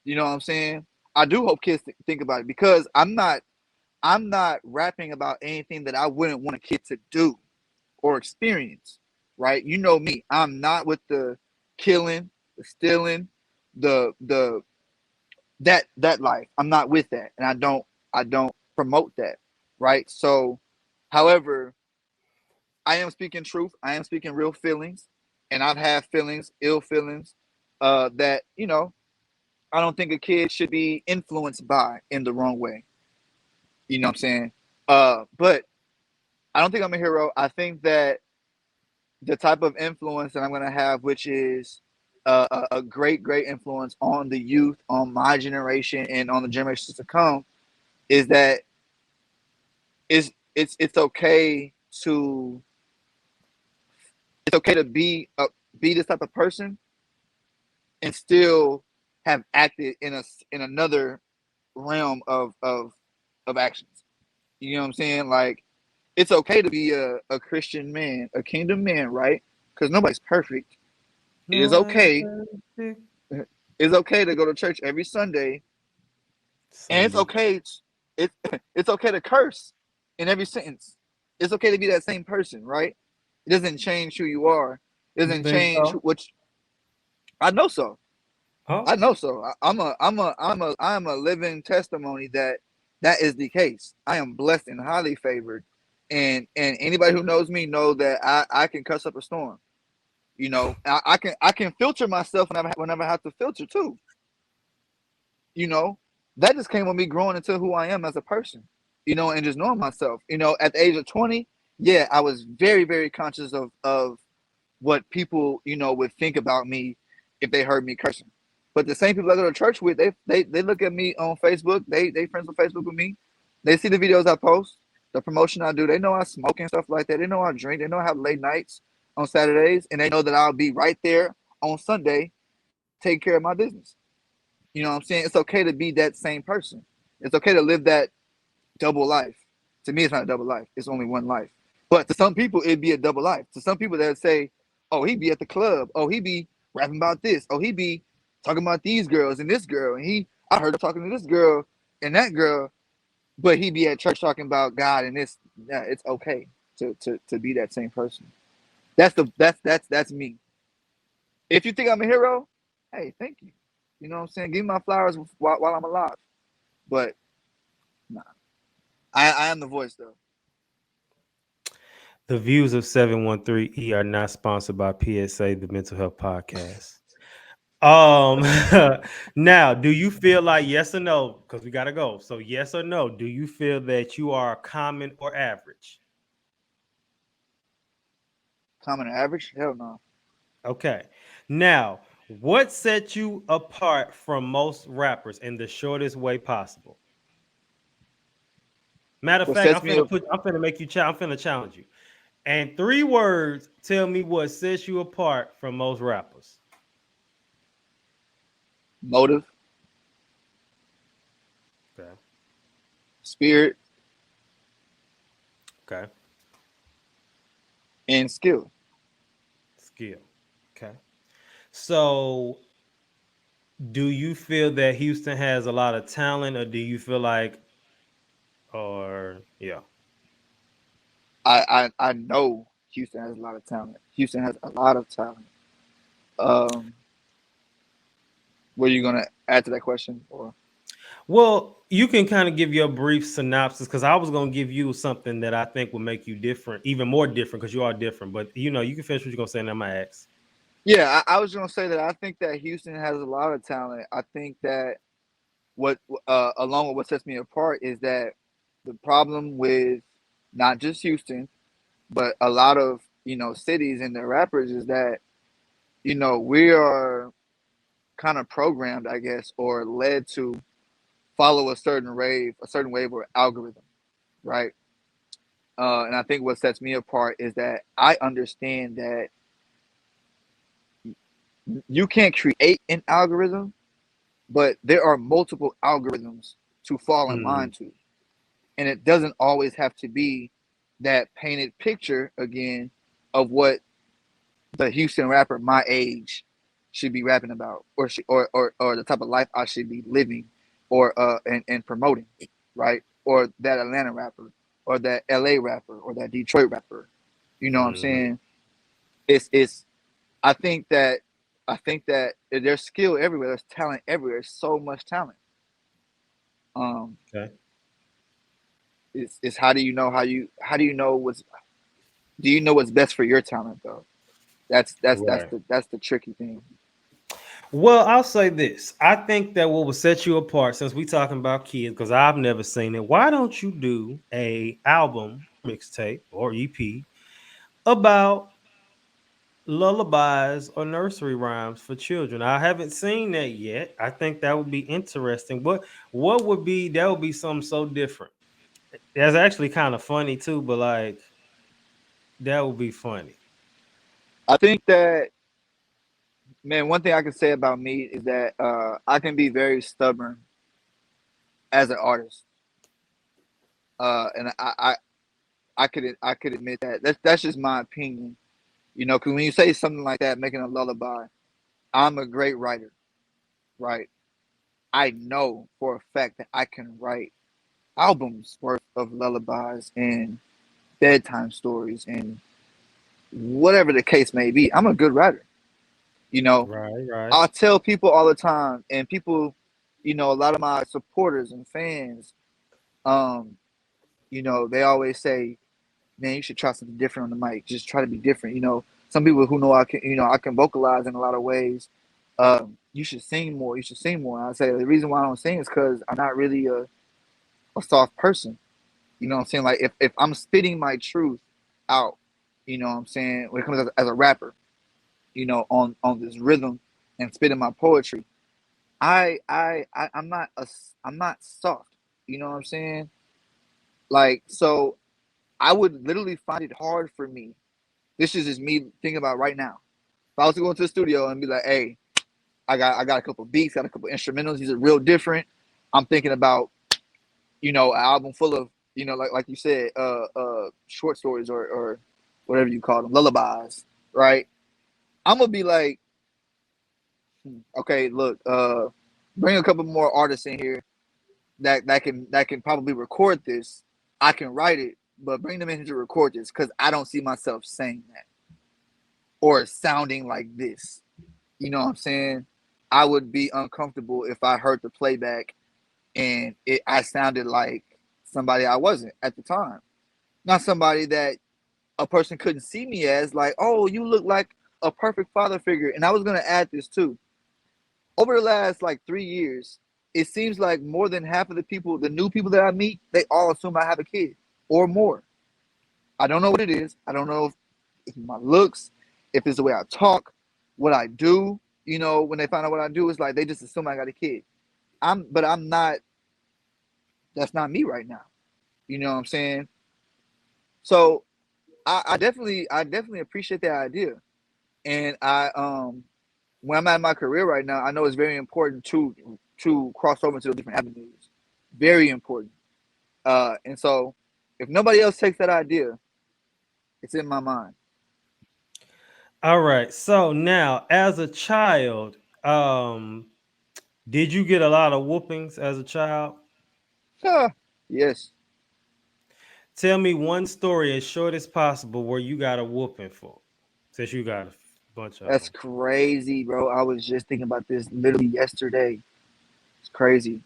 You know what I'm saying? I do hope kids think about it because I'm not rapping about anything that I wouldn't want a kid to do or experience. Right? You know me. I'm not with the killing, the stealing, the that life. I'm not with that, and I don't promote that. Right? So, however, I am speaking truth. I am speaking real feelings, and I've had feelings, ill feelings, that I don't think a kid should be influenced by in the wrong way. You know what I'm saying? But I don't think I'm a hero. I think that the type of influence that I'm gonna have, which is a great, great influence on the youth, on my generation, and on the generations to come, is that it's okay to be this type of person and still have acted in another realm of actions. You know what I'm saying? Like it's okay to be a Christian man, a kingdom man, right? Because nobody's perfect. It No is one's okay. perfect. It's okay to go to church every Sunday, and it's Sunday. okay. It's it's okay to curse in every sentence. It's okay to be that same person, right? It doesn't change who you are. It You doesn't think change so? what I know. So Oh, I know so. I'm a living testimony that that is the case. I am blessed and highly favored, and anybody who knows me know that I can cuss up a storm. You know, I can filter myself whenever I have to filter too. You know, that just came with me growing into who I am as a person. You know, and just knowing myself. You know, at the age of 20, yeah, I was very conscious of what people, you know, would think about me if they heard me cursing. But the same people I go to church with, they look at me on Facebook. They friends on Facebook with me. They see the videos I post, the promotion I do. They know I smoke and stuff like that. They know I drink. They know I have late nights on Saturdays, and they know that I'll be right there on Sunday taking care of my business. You know what I'm saying? It's okay to be that same person. It's okay to live that double life. To me, it's not a double life. It's only one life. But to some people, it'd be a double life. To some people, they'd say, "Oh, he be at the club. Oh, he be rapping about this. Oh, he be talking about these girls and this girl. And I heard him talking to this girl and that girl, but he be at church talking about God and this." Yeah, it's okay to be that same person. That's me. If you think I'm a hero, hey, thank you. You know what I'm saying? Give me my flowers while I'm alive. But nah, I am the voice though. the views of 713E are not sponsored by PSA, the Mental Health Podcast. Um, now, do you feel like yes or no? Because we gotta go. So, yes or no? Do you feel that you are common or average? Common average? Hell no. Okay. Now, what sets you apart from most rappers in the shortest way possible? Matter of What fact, sets me up? I'm finna make you I'm finna challenge you. And 3 words, tell me what sets you apart from most rappers. Motive, Okay. spirit, Okay. and skill. Skill. Okay. So, do you feel that Houston has a lot of talent, or do you feel like, or yeah, I know Houston has a lot of talent. Houston has a lot of talent. Um, were you gonna add to that question or? well, you can kind of give your brief synopsis because I was going to give you something that I think will make you different, even more different because you are different. But you can finish what you're going to say, and I'm going to ask. Yeah, I was gonna say that I think that Houston has a lot of talent. I think that what along with what sets me apart is that the problem with not just Houston, but a lot of cities and their rappers is that we are kind of programmed, I guess, or led to follow a certain wave or algorithm, right? And I think what sets me apart is that I understand that you can't create an algorithm, but there are multiple algorithms to fall in line Mm, to. And it doesn't always have to be that painted picture again of what the Houston rapper my age should be rapping about, or the type of life I should be living, or and promoting, right? Or that Atlanta rapper, or that LA rapper, or that Detroit rapper. You know what I'm mm, saying? It's I think that there's skill everywhere. There's talent everywhere. There's so much talent. Um, okay. it's how do you know what's do you know what's best for your talent though? Right. That's the tricky thing. Well, I'll say this. I think that what will set you apart, since we talking about kids, because I've never seen it. Why don't you do a album mixtape or EP about lullabies or nursery rhymes for children? I haven't seen that yet. I think that would be interesting. What would be that would be something so different. That's actually kind of funny too, but like that would be funny. I think that, man, one thing I can say about me is that I can be very stubborn as an artist, and I could admit that. That's just my opinion, Because when you say something like that, making a lullaby, I'm a great writer, right? I know for a fact that I can write albums worth of lullabies and bedtime stories and whatever the case may be. I'm a good writer, You know, Right, right. I tell people all the time, and people, a lot of my supporters and fans, um, they always say, "Man, you should try something different on the mic. Just try to be different." Some people who know I can vocalize in a lot of ways. You should sing more. You should sing more. And I say the reason why I don't sing is because I'm not really a soft person. You know what I'm saying? Like if I'm spitting my truth out, you know what I'm saying, when it comes as a rapper, on this rhythm and spitting my poetry, I'm not soft. You know what I'm saying? Like so I would literally find it hard for me. This is just me thinking about right now. If I was to go into the studio and be like, hey, I got a couple beats, got a couple instrumentals, these are real different. I'm thinking about, an album full of, like you said, short stories or whatever you call them, lullabies, right? I'm gonna be like, okay, look, bring a couple more artists in here that can probably record this. I can write it, but bring them in here to record this because I don't see myself saying that or sounding like this. You know what I'm saying? I would be uncomfortable if I heard the playback and I sounded like somebody I wasn't at the time. Not somebody that a person couldn't see me as, like, oh, you look like a perfect father figure. And I was gonna add this too. Over the last like 3 years, it seems like more than half of the people, the new people that I meet, they all assume I have a kid or more. I don't know what it is. I don't know if it's my looks, if it's the way I talk, what I do. When they find out what I do, it's like they just assume I got a kid. But I'm not. That's not me right now. You know what I'm saying? So I definitely appreciate that idea, and when I'm at my career right now, I know it's very important to cross over into the different avenues. Very important. And so if nobody else takes that idea, it's in my mind. All right. So now, as a child, did you get a lot of whoopings as a child? Yes, Tell me one story as short as possible where you got a whooping for, since you got a bunch of that's them. crazy, bro. I was just thinking about this literally yesterday. It's crazy.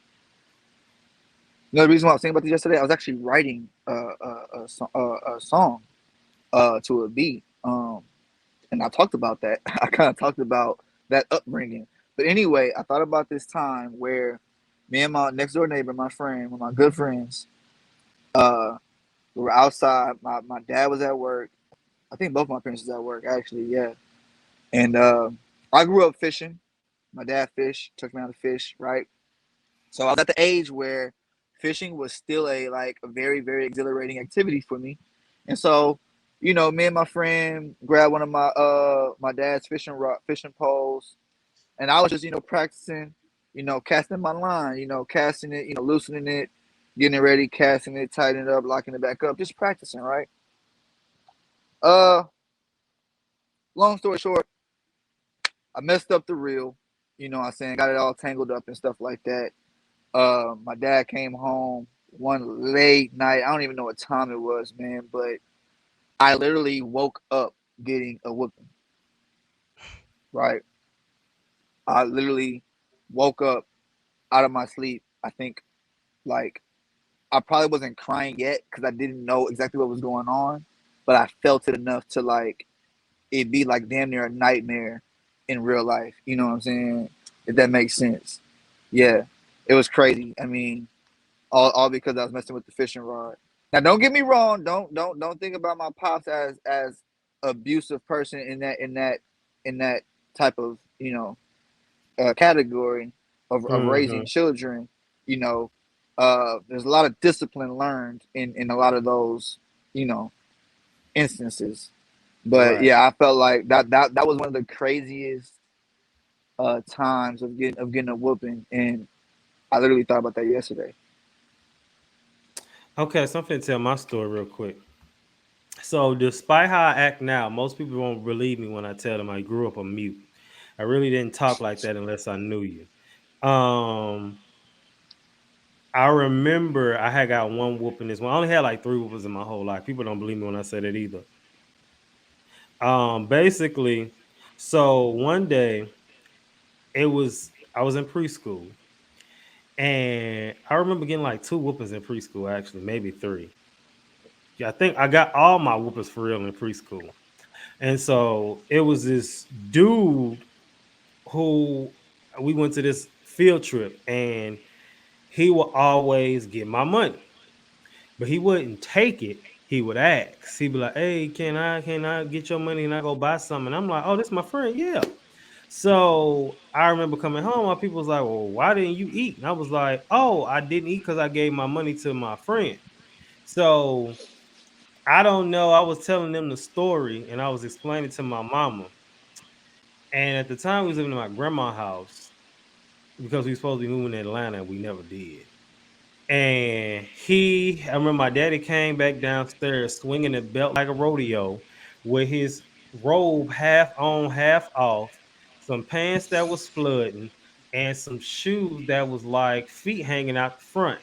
The reason why I was thinking about this yesterday, I was actually writing a song to a beat. And I talked about that. I kind of talked about that upbringing. But anyway, I thought about this time where me and my next door neighbor, my friend, one of my good friends, uh, we were outside. My dad was at work. I think both my parents was at work, actually, yeah. And I grew up fishing. My dad fished, took me out to fish, right? So I was at the age where fishing was still a very, very exhilarating activity for me. And so, me and my friend grabbed one of my dad's fishing poles, and I was just, practicing, casting my line, casting it, loosening it, getting it ready, casting it, tightening it up, locking it back up, just practicing, right? Uh Long story short, I messed up the reel, what I'm saying, got it all tangled up and stuff like that. My dad came home one late night. I don't even know what time it was, man, but I literally woke up getting a whooping, right? I literally woke up out of my sleep. I think like I probably wasn't crying yet because I didn't know exactly what was going on, but I felt it enough to like it be like damn near a nightmare in real life. You know what I'm saying? If that makes sense. Yeah, it was crazy. I mean, all because I was messing with the fishing rod. Now, don't get me wrong. Don't think about my pops as abusive person in that type of category of raising Mm-hmm. children. You know, there's a lot of discipline learned in a lot of those you know instances. But Right. yeah, I felt like that was one of the craziest times of getting a whooping, and I literally thought about that yesterday. Okay, so I'm finna tell my story real quick. So, despite how I act now, most people won't believe me when I tell them I grew up a mute. I really didn't talk like that unless I knew you. Um, I remember I had got one whooping this one. I only had like three whoopings in my whole life. People don't believe me when I say that either. Basically, So one day, I was in preschool, and I remember getting like two whoopings in preschool, actually, maybe three. Yeah, I think I got all my whoopings for real in preschool. And so it was this dude who we went to this field trip, and he would always get my money, but he wouldn't take it. He would ask. He'd be like, "Hey, can I get your money and I go buy something?" And I'm like, "Oh, this is my friend, yeah." So I remember coming home. My people was like, "Well, why didn't you eat?" And I was like, "Oh, I didn't eat because I gave my money to my friend." So I don't know. I was telling them the story and I was explaining to my mama. And at the time, we was living in my grandma's house because we were supposed to be moving to Atlanta and we never did. And I remember my daddy came back downstairs swinging the belt like a rodeo with his robe half on, half off, some pants that was flooding, and some shoes that was like feet hanging out the front.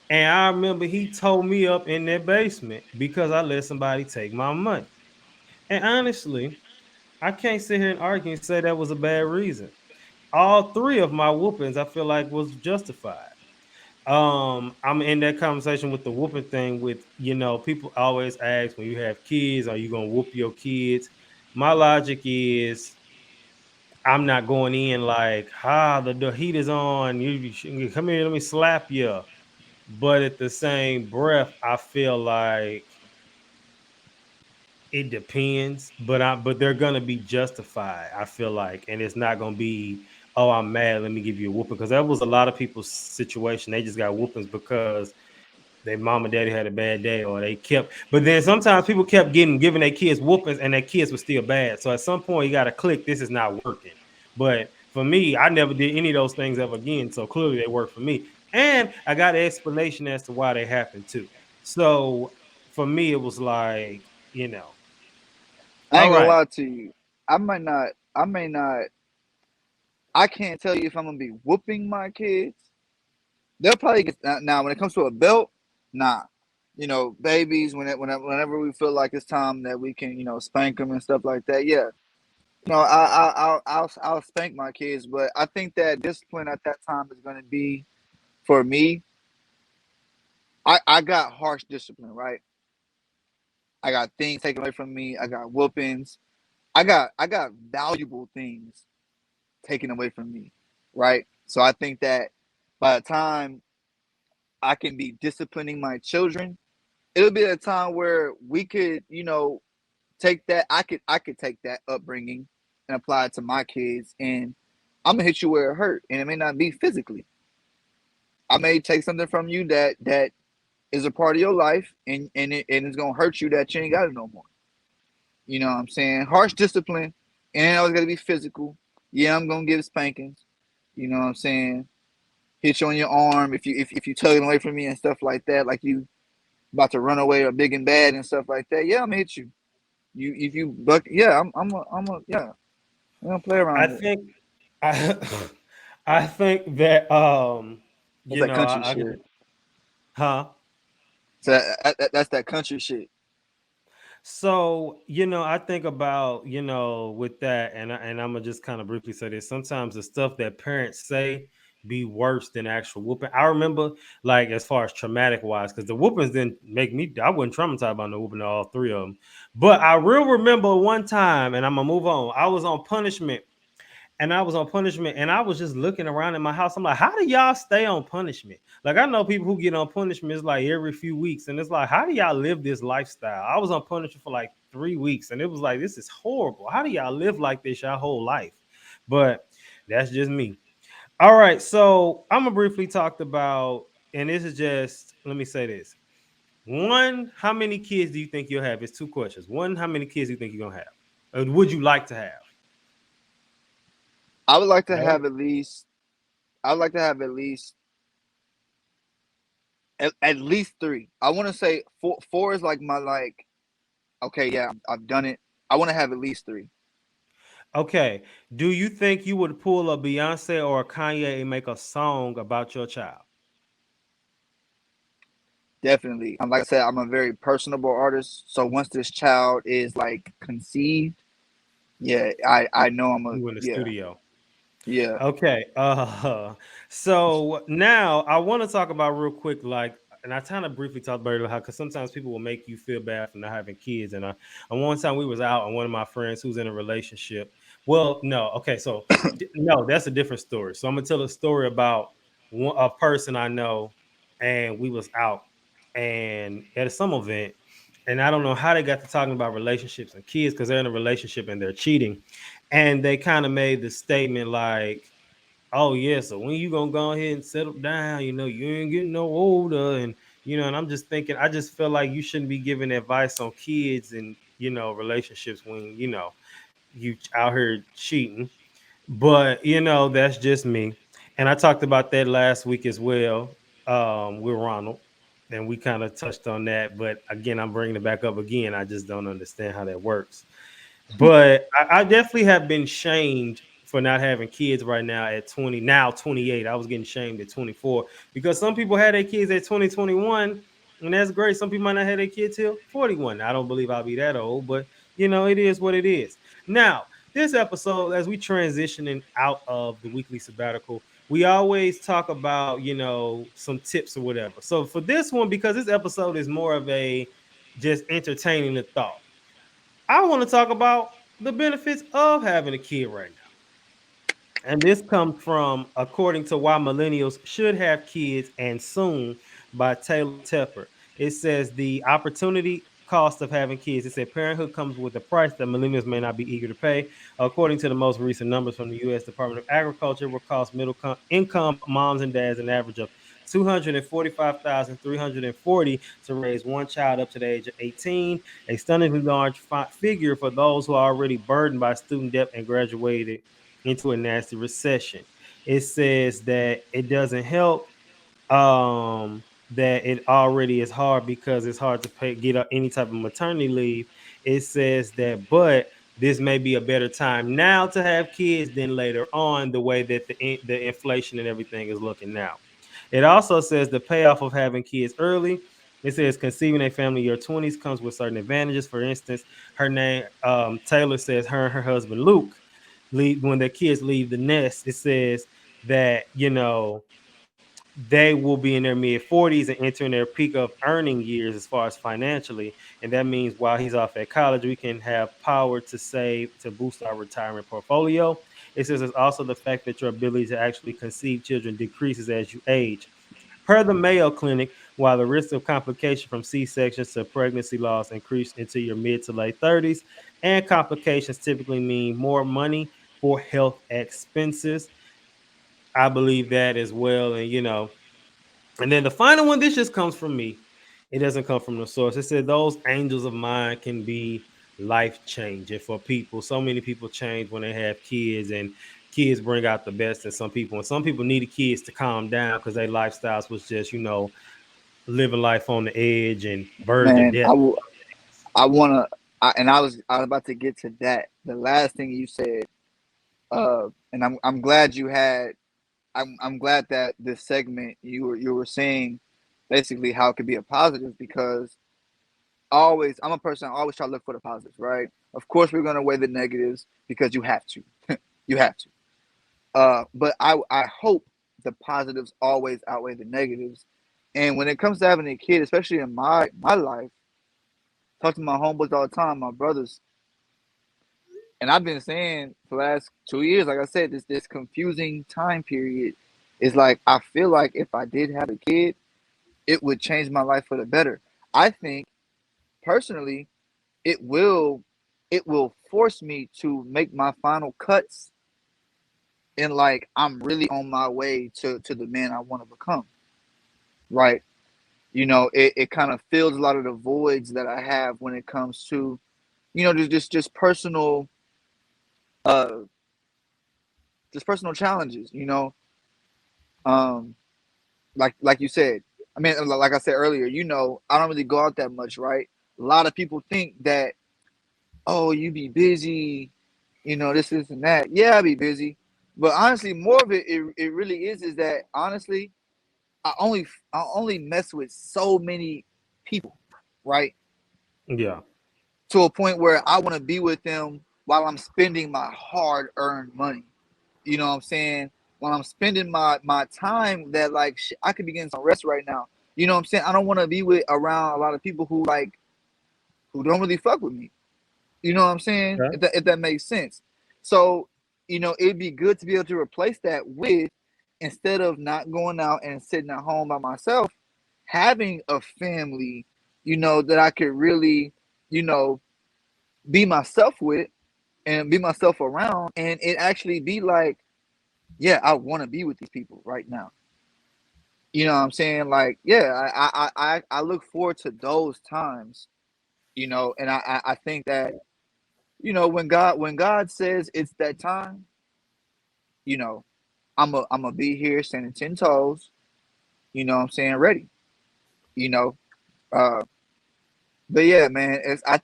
And I remember he towed me up in that basement because I let somebody take my money. And honestly, I can't sit here and argue and say that was a bad reason. All three of my whoopings, I feel like, was justified. I'm in that conversation with the whooping thing with, people always ask when you have kids, are you gonna whoop your kids? My logic is I'm not going in like, the heat is on, you come here, let me slap you. But at the same breath, I feel like it depends, but they're gonna be justified. I feel like, and it's not gonna be, oh, I'm mad. Let me give you a whooping, because that was a lot of people's situation. They just got whoopings because their mom and daddy had a bad day, or they kept. But then sometimes people kept giving their kids whoopings, and their kids were still bad. So at some point, you got to click. This is not working. But for me, I never did any of those things ever again. So clearly, they work for me, and I got an explanation as to why they happened too. So for me, it was like, I all ain't gonna right. lie to you. I may not. I can't tell you if I'm gonna be whooping my kids. They'll probably get now when it comes to a belt. Nah, babies. Whenever we feel like it's time that we can, spank them and stuff like that. Yeah, I'll spank my kids, but I think that discipline at that time is gonna be for me. I got harsh discipline, right? I got things taken away from me. I got whoopings. I got valuable things taken away from me, right? So I think that by the time I can be disciplining my children, it'll be a time where we could, take that. I could take that upbringing and apply it to my kids, and I'm gonna hit you where it hurt, and it may not be physically. I may take something from you that is a part of your life, and it's gonna hurt you that you ain't got it no more. You know what I'm saying? Harsh discipline, and always gotta be physical. Yeah, I'm gonna give spankings. You know what I'm saying? Hit you on your arm if you tugging away from me and stuff like that, like you about to run away or big and bad and stuff like that. Yeah, I'm gonna hit you. You if you buck, yeah, I'm a yeah. I'm gonna play I around here. think I I think that That's that country I shit. could, huh? So that's that country shit. So, I think about, with that, and I'm gonna just kind of briefly say this. Sometimes the stuff that parents say be worse than actual whooping. I remember, like, as far as traumatic wise, because the whoopings didn't make me, I wasn't traumatized by the whooping, all three of them. But I real remember one time, and I'm gonna move on. I was on punishment, and I was just looking around in my house. I'm like, how do y'all stay on punishment? Like, I know people who get on punishment is like every few weeks, and it's like, how do y'all live this lifestyle? I was on punishment for like 3 weeks, and it was like, this is horrible. How do y'all live like this your whole life? But that's just me. All right, so I'm gonna briefly talk about, and this is just, let me say this. One, how many kids do you think you'll have? It's two questions. One, how many kids do you think you're gonna have? Or would you like to have? I would like to Right? have at least. I would like to have at least at least three. I want to say four. Four is like my like. Okay, yeah, I've done it. I want to have at least three. Okay. Do you think you would pull a Beyonce or a Kanye and make a song about your child? Definitely. Like I said, I'm a very personable artist. So once this child is like conceived, Yeah, I know I'm a You in the yeah, studio. yeah. Okay. So now I want to talk about real quick, like, and I kind of briefly talked about it, how because sometimes people will make you feel bad for not having kids. And one time we was out, and one of my friends who's in a relationship. Well, no, okay, so no, that's a different story. So I'm gonna tell a story about a person I know, and we was out and at some event, and I don't know how they got to talking about relationships and kids because they're in a relationship and they're cheating, and they kind of made the statement like, oh yeah, so when you gonna go ahead and settle down? You know, you ain't getting no older, and and I'm just thinking, I just feel like you shouldn't be giving advice on kids and relationships when you out here cheating. But that's just me. And I talked about that last week as well with Ronald, and we kind of touched on that. But again, I'm bringing it back up again. I just don't understand how that works. But I definitely have been shamed for not having kids right now at 20, now 28. I was getting shamed at 24 because some people had their kids at 20, 21, and that's great. Some people might not have their kids till 41. I don't believe I'll be that old, but it is what it is. Now, this episode, as we transitioning out of the weekly sabbatical, we always talk about, some tips or whatever. So for this one, because this episode is more of a just entertaining the thought, I want to talk about the benefits of having a kid right now. And this comes from According to Why Millennials Should Have Kids and Soon by Taylor Tepper. It says the opportunity cost of having kids. It said parenthood comes with a price that millennials may not be eager to pay. According to the most recent numbers from the U.S. Department of Agriculture, it will cost income moms and dads an average of $245,340 to raise one child up to the age of 18, a stunningly large figure for those who are already burdened by student debt and graduated into a nasty recession. It says that it doesn't help that it already is hard because it's hard to get any type of maternity leave. It says that, but this may be a better time now to have kids than later on, the way that the inflation and everything is looking now. It also says the payoff of having kids early. It says conceiving a family in your 20s comes with certain advantages. For instance, her name, Taylor, says her and her husband Luke leave when their kids leave the nest. It says that they will be in their mid 40s and entering their peak of earning years as far as financially. And that means while he's off at college, we can have power to save to boost our retirement portfolio. It says it's also the fact that your ability to actually conceive children decreases as you age. Per the Mayo Clinic, while the risk of complication from C-sections to pregnancy loss increase into your mid to late 30s, and complications typically mean more money for health expenses. I believe that as well. And and then the final one, this just comes from me. It doesn't come from the source. It said those angels of mine can be life changing for people. So many people change when they have kids, and kids bring out the best in some people. And some people needed kids to calm down because their lifestyles was just, living life on the edge and verge of Man, death. I wanna and I was about to get to that. The last thing you said, and I'm glad you had I'm glad that this segment you were saying basically how it could be a positive, because I'm a person I always try to look for the positives, right? Of course we're gonna weigh the negatives because you have to. You have to. But I hope the positives always outweigh the negatives. And when it comes to having a kid, especially in my life, talk to my homeboys all the time, my brothers, and I've been saying for the last 2 years, like I said, this confusing time period is like I feel like if I did have a kid, it would change my life for the better. I think personally, it will it will force me to make my final cuts, and like I'm really on my way to the man I want to become. Right. It kind of fills a lot of the voids that I have when it comes to, just personal uh just personal challenges, um like you said. I mean, like I said earlier, I don't really go out that much, right? A lot of people think that, oh, you be busy, this and that. Yeah, I be busy, but honestly, more of it really is that honestly, I only mess with so many people, right? Yeah. To a point where I want to be with them while I'm spending my hard-earned money. You know what I'm saying? While I'm spending my time that like I could be getting some rest right now. You know what I'm saying? I don't want to be with around a lot of people who like who don't really fuck with me. You know what I'm saying? Okay. If that makes sense. So, it'd be good to be able to replace that with, instead of not going out and sitting at home by myself, having a family, that I could really, you know, be myself with and be myself around, and it actually be like, yeah, I want to be with these people right now. You know what I'm saying? Like, yeah, I look forward to those times, and I think that, when God says it's that time, you know, I'm gonna be here standing 10 toes, you know what I'm saying, ready, you know. Uh but yeah, man,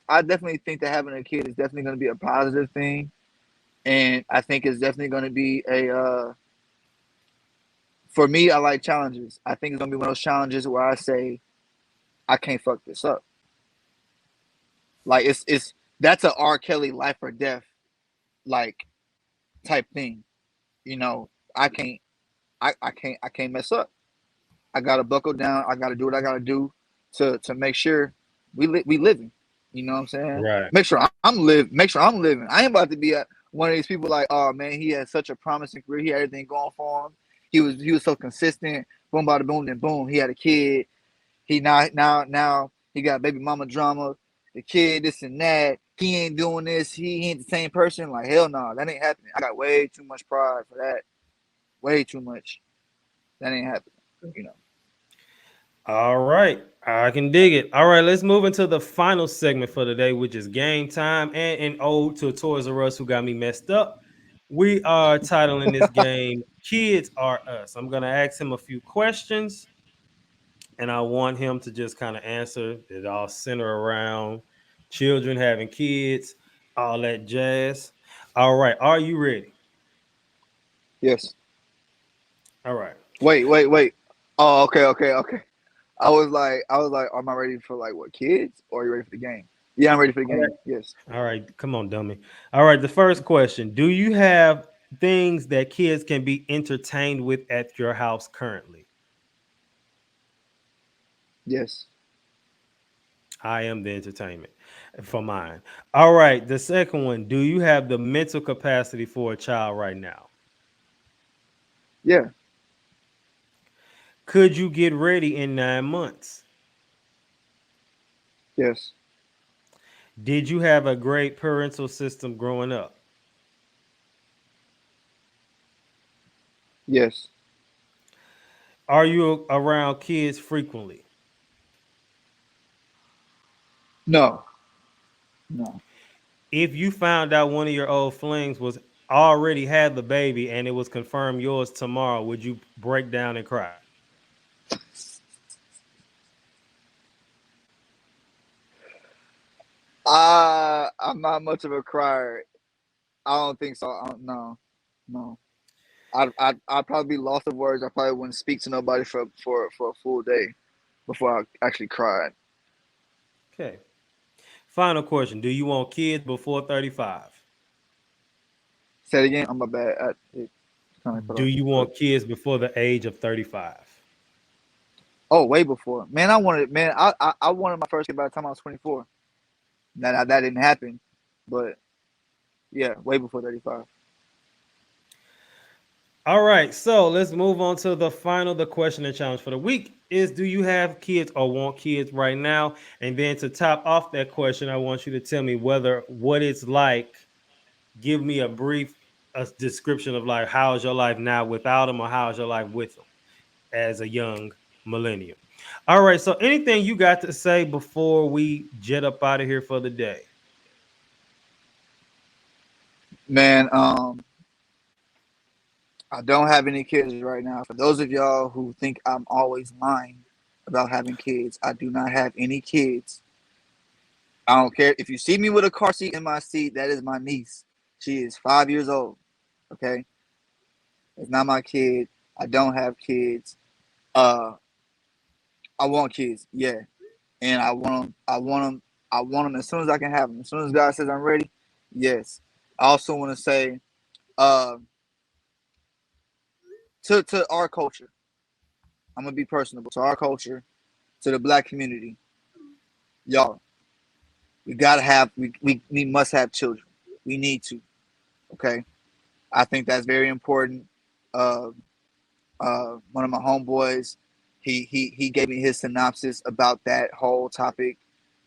I definitely think that having a kid is definitely gonna be a positive thing. And I think it's definitely gonna be a for me, I like challenges. I think it's gonna be one of those challenges where I say, I can't fuck this up. Like it's that's a R. Kelly life or death like type thing. You know, I can't mess up. I gotta buckle down. I gotta do what I gotta do to make sure we living. You know what I'm saying? Right. Make sure I'm live. Make sure I'm living. I ain't about to be one of these people like, oh man, he had such a promising career. He had everything going for him. He was so consistent. Boom, bada boom, then boom. He had a kid. He now he got baby mama drama. The kid, this and that. He ain't doing this. He ain't the same person. Like hell no, that ain't happening. I got way too much pride for that. Way too much. That ain't happening. You know. All right. I can dig it. All right, let's move into the final segment for today, which is game time and an ode to Toys R Us who got me messed up. We are titling this game Kids Are Us. I'm gonna ask him a few questions and I want him to just kind of answer. It all center around children having kids, all that jazz. All right, are you ready? Yes. All right. Wait. Oh, okay. I was like, am I ready for like what, kids, or are you ready for the game? Yeah, I'm ready for the All right. game. Yes. All right. Come on, dummy. All right. The first question: do you have things that kids can be entertained with at your house currently? Yes. I am the entertainment for mine. All right. The second one: do you have the mental capacity for a child right now? Yeah. Could you get ready in 9 months? Yes. Did you have a great parental system growing up? Yes. Are you around kids frequently? No. No. If you found out one of your old flings was already had the baby and it was confirmed yours tomorrow, would you break down and cry? I'm not much of a crier. I don't think so. No. No. I'd probably be lost of words. I probably wouldn't speak to nobody for a full day before I actually cried. Okay. Final question. Do you want kids before 35? Say it again. I'm my bad. It kind of cut Do off. you want kids before the age of 35? Oh, way before. Man, I wanted my first kid by the time I was 24. That didn't happen, but yeah, way before 35. All right, so let's move on to the question and challenge for the week is do you have kids or want kids right now? And then to top off that question, I want you to tell me whether what it's like, give me a brief description of like how's your life now without them or how's your life with them as a young millennial. All right, so anything you got to say before we jet up out of here for the day? Man, I don't have any kids right now. For those of y'all who think I'm always lying about having kids, I do not have any kids. I don't care if you see me with a car seat in my seat. That is my niece. She is 5 years old. Okay, it's not my kid. I don't have kids. Uh, I want kids. Yeah, and I want them. I want them. I want them as soon as I can have them. As soon as God says I'm ready. Yes. I also want to say uh, to our culture. I'm gonna be personable to our culture, to the black community. Y'all, we gotta have we must have children. We need to. Okay, I think that's very important. Uh, One of my homeboys, he gave me his synopsis about that whole topic,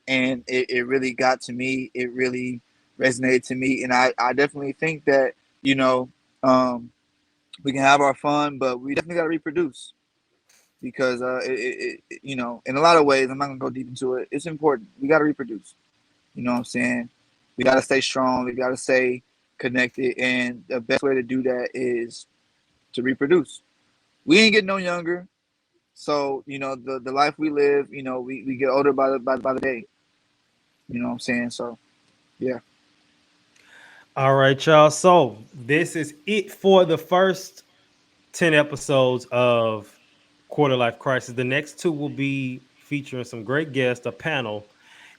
and it really got to me. It really resonated to me, and I definitely think that you know um, we can have our fun, but we definitely got to reproduce because in a lot of ways, I'm not gonna go deep into it. It's important. We got to reproduce. You know what I'm saying? We got to stay strong. We got to stay connected, and the best way to do that is to reproduce. We ain't getting no younger. So, the life we live, we get older by the day. You know what I'm saying? So, yeah. All right, y'all. So this is it for the first 10 episodes of Quarter Life Crisis. The next two will be featuring some great guests, a panel,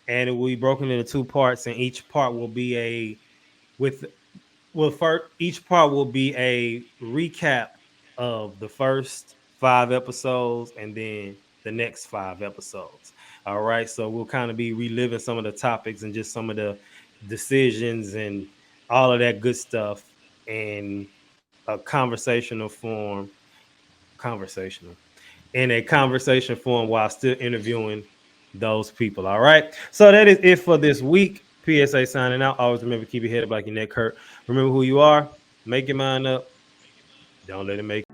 and it will be broken into two parts, and each part will be with first each part will be a recap of the first 5 episodes and then the next 5 episodes. All right. So we'll kind of be reliving some of the topics and just some of the decisions and all of that good stuff in a conversational in a conversation form while still interviewing those people. All right. So that is it for this week. PSA signing out. Always remember, keep your head up like your neck hurt. Remember who you are. Make your mind up. Don't let it make